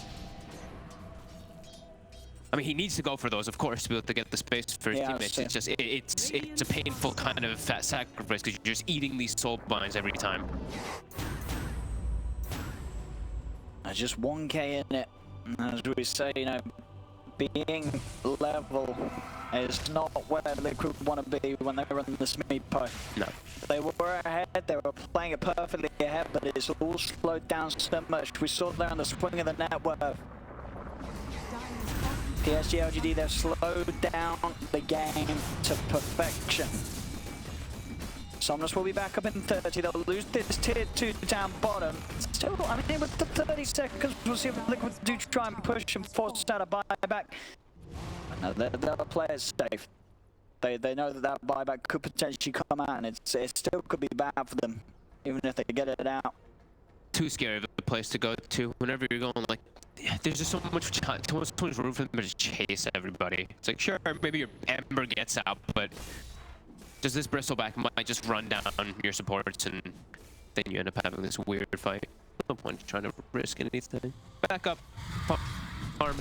I mean, he needs to go for those, of course, to be able to get the space for his teammates. It's just, it's a painful kind of fat sacrifice because you're just eating these soul binds every time. Just 1k in it. As we say, you know, being level is not where Liquid want to be when they run this Meepo. No. They were ahead, they were playing it perfectly ahead, but it's all slowed down so much. We saw there on the swing of the network. PSG LGD, they've slowed down the game to perfection. Somnus will be back up in 30. They'll lose this tier 2 down bottom. Still, I mean, with the 30 seconds, we'll see if Liquid do try and push and force out a buyback. No, they'll play it safe. They know that buyback could potentially come out, and it still could be bad for them, even if they get it out. Too scary of a place to go to whenever you're going, like, there's just so much time, so much room for them to chase everybody. It's like, sure, maybe your Ember gets out, but does this bristleback might just run down your supports, and then you end up having this weird fight. No point trying to risk anything. Back up, farm.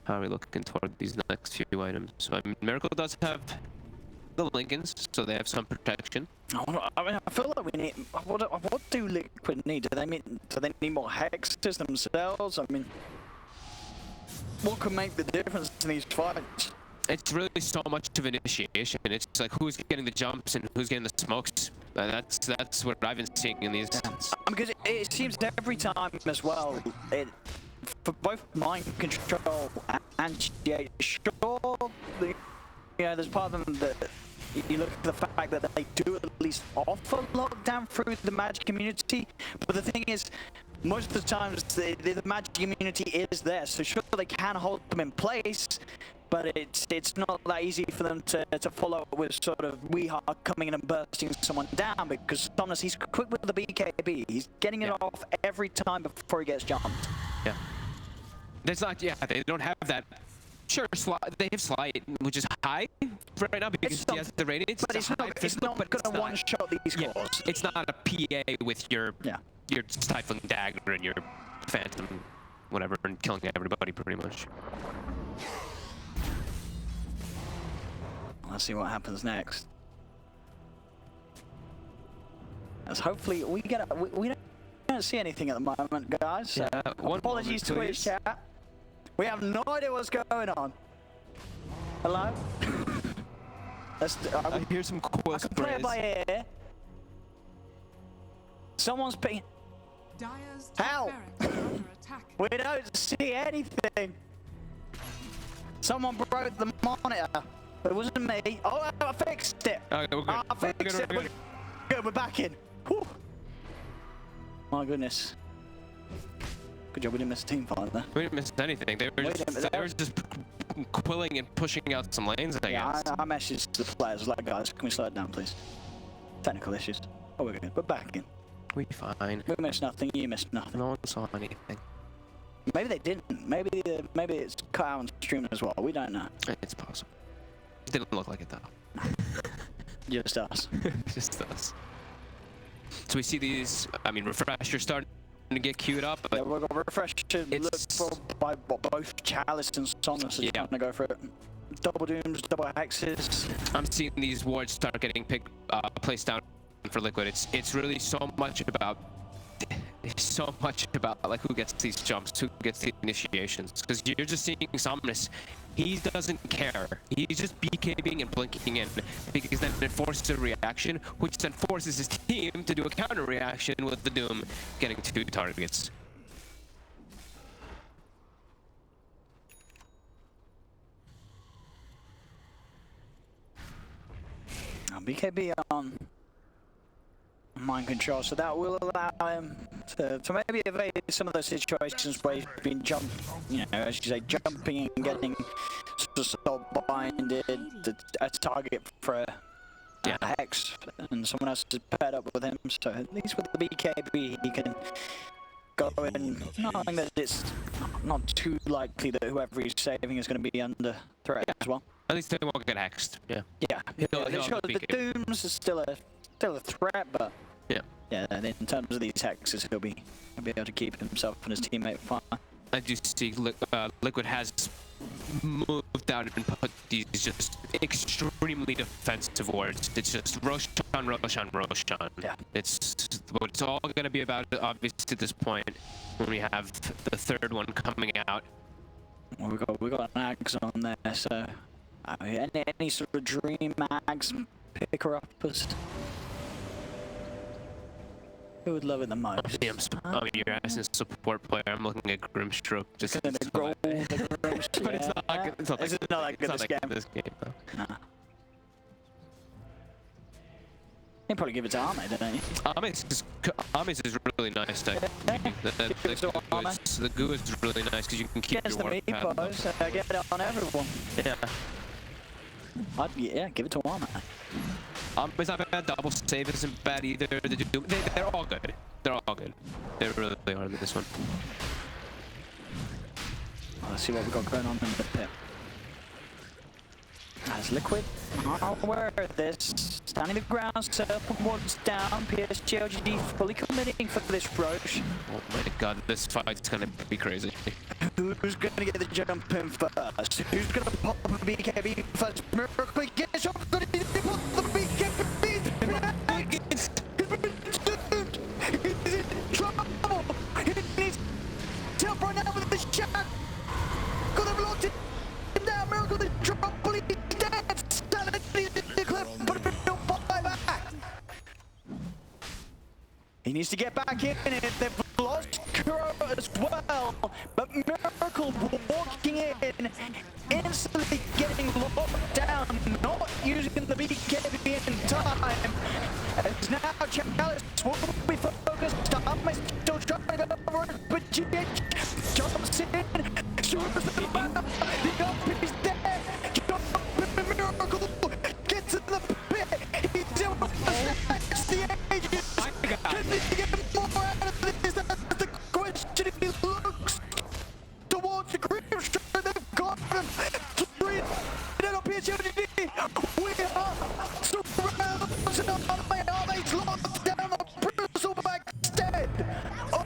How are we looking toward these next few items? So, I mean, Miracle does have the Lincolns, so they have some protection. I mean, I feel like we need. What do Liquid need? Do they need more hexes themselves? I mean, what could make the difference in these fights? It's really so much of initiation. It's like who's getting the jumps and who's getting the smokes. That's what I've been seeing in these. Because it seems every time as well. For both mind control and GH, sure, there's part of them that you look at the fact that they do at least offer lockdown through the magic community, but the thing is, most of the times the magic community is there, so sure they can hold them in place, but it's not that easy for them to follow up with sort of Weehar coming in and bursting someone down, because Somnus, he's quick with the BKB, he's getting it off every time before he gets jumped. Yeah. There's not, they don't have that. Sure, they have Slide, which is high right now because he has the radiance. But it's not going to one-shot these cores. It's not a PA with your Stifling Dagger and your Phantom, whatever, and killing everybody pretty much. Let's see what happens next. As hopefully we don't see anything at the moment, guys. Yeah, apologies to Twitch chat. We have no idea what's going on. Hello? I hear some cool I can play it by ear. Someone's being... How? We don't see anything. Someone broke the monitor. It wasn't me. Oh, I fixed it. Okay, we're good. I fixed it. We're good. We're back in. Whew. My goodness. Good job we didn't miss a team fight there. We didn't miss anything. They were just quilling and pushing out some lanes, I guess. I messaged the players like, guys, can we slow it down, please? Technical issues. Oh, we're good. We're back in. We're fine. We missed nothing. You missed nothing. No one saw anything. Maybe they didn't. Maybe it's cut out on stream as well. We don't know. It's possible. Didn't look like it though. Just us. Just us. So we see these. I mean, refreshers starting to get queued up. But yeah, we've got refresh to look for by both Chalice and Somnus are trying to go for it. Double dooms, double hexes. I'm seeing these wards start getting placed down for Liquid. It's really so much about like who gets these jumps, who gets the initiations. Because you're just seeing Somnus. He doesn't care. He's just BKBing and blinking in, because then it forces a reaction, which then forces his team to do a counter reaction with the Doom getting 2 targets. BKB on mind control, so that will allow him to maybe evade some of those situations where he's been as you say, jumping and getting sort of blinded, a target for a hex, and someone else is paired up with him, so at least with the BKB he can go in, knowing that it's not too likely that whoever he's saving is going to be under threat as well. At least they won't get hexed. Yeah. The Dooms is still a threat, but in terms of these hexes, he'll be able to keep himself and his teammate fine. I do see Liquid has moved out and put these just extremely defensive wards. It's just Roshan, Roshan, Roshan. Yeah. It's what it's all going to be about, obviously, at this point, when we have the third one coming out. Well, we got an Ags on there, so any sort of dream Ags picker uppers. Who would love it the most? You're asking a support player. I'm looking at Grimstroke. Just Gonna grow the Grimstroke. but it's not good. It's not that good this game. Though. Nah. You probably give it to Ahmed, don't you? Ahmed is really nice. The goo is really nice because you can keep Against your the Meepos, get it on everyone. Yeah. Give it to Ahmed. It's not bad. Double save isn't bad either. They're all good. They're all good. They really are in this one. Let's see what we got going on in the pit. That's Liquid. Aware of this. Standing the ground, circle once down. PSG LGD fully committing for this Roche. Oh my god, this fight's gonna be crazy. Who's gonna get the jump in first? Who's gonna pop the BKB first? Miracle gets up, gonna put the BKB. He's in trouble. He needs help right now with the shot. Could have locked it down. Miracle the drop, but he's dead. Standing the clip, but don't fall back. He needs to get back in it. They've lost Kuro as well, but Miracle walking in, instantly getting locked down, not using the BKB in time. As now Chalice will be focused. I'm still trying to go over it, but GH jumps in, shoots the back. The up is there. Miracle gets to the pit. He's in with the Ahjit. Can he get more out of this? That's the question. He looks towards the Grimstroke. They've got him. 3 in PSG. We are surrounded. Ahmed's locked down the Brussels backstage.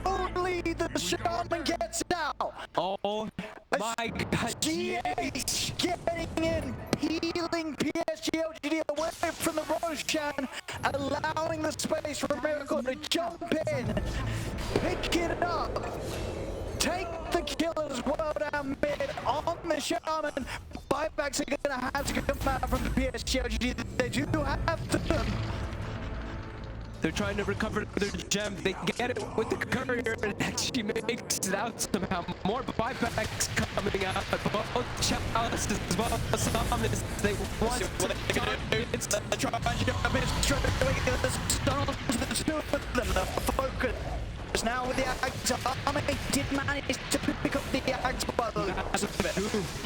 Only the shaman gets out. Oh my god. GH getting in, peeling PSG LGD away from the Roshan, allowing the space for Miracle to jump in, pick it up, take the killer's world down mid on the shaman. Buybacks are gonna have to come out from PSG LGD. They do have them. They're trying to recover their gem. They get it with the courier, and actually makes it out somehow. More buybacks coming out. Both Chalice as well as Thomas. They want to try and jump in straight away. The two of them. The focus now with the Ags. Ahmed did manage to pick up the Ags, but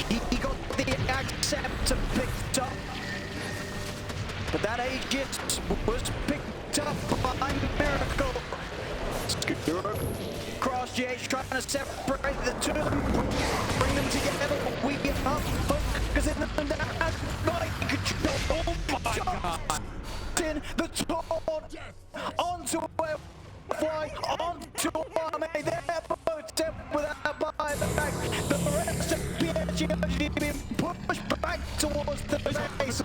he got the Ags picked up. But that Ahjit was picked up by Miracle. Cross GH trying to separate the two of them, bring them together. We give up focusing them down. Right control. Oh my god. In the taunt onto where fly onto Ahmed. They're both dead without buyback. The rest of PSG being pushed back towards the base.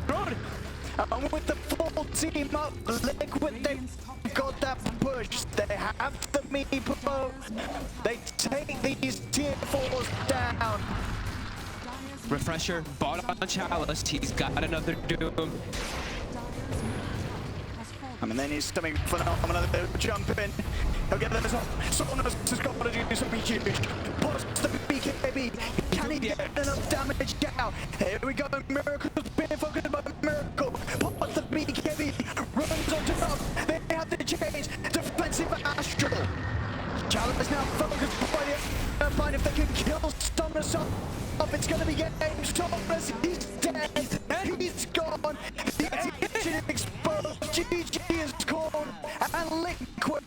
And with the full team up, Liquid, they've got that push. They have the Meepo. They take these tier 4s down. Refresher, bought on Chalice. He's got another Doom. I mean, then he's something phenomenal. They'll jump in. He'll get this up. Sonos has got to do something huge. Push the BKB. Can he get enough damage down? Here we go. Miracle's being focused by Miracle. Push the BKB. Runs on top. They have to change. Defensive Astral. Chalice now focused by the find if they can kill Thomas off. It's going to be game. Thomas, he's dead. He's gone. The engine exposed. GG is gone. And Liquid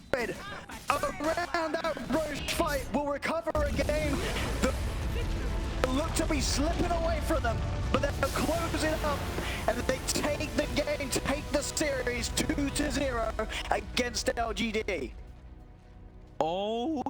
around that Roche fight will recover again. They look to be slipping away from them, but they're closing up, and they take the game, take the series 2-0 against LGD. Oh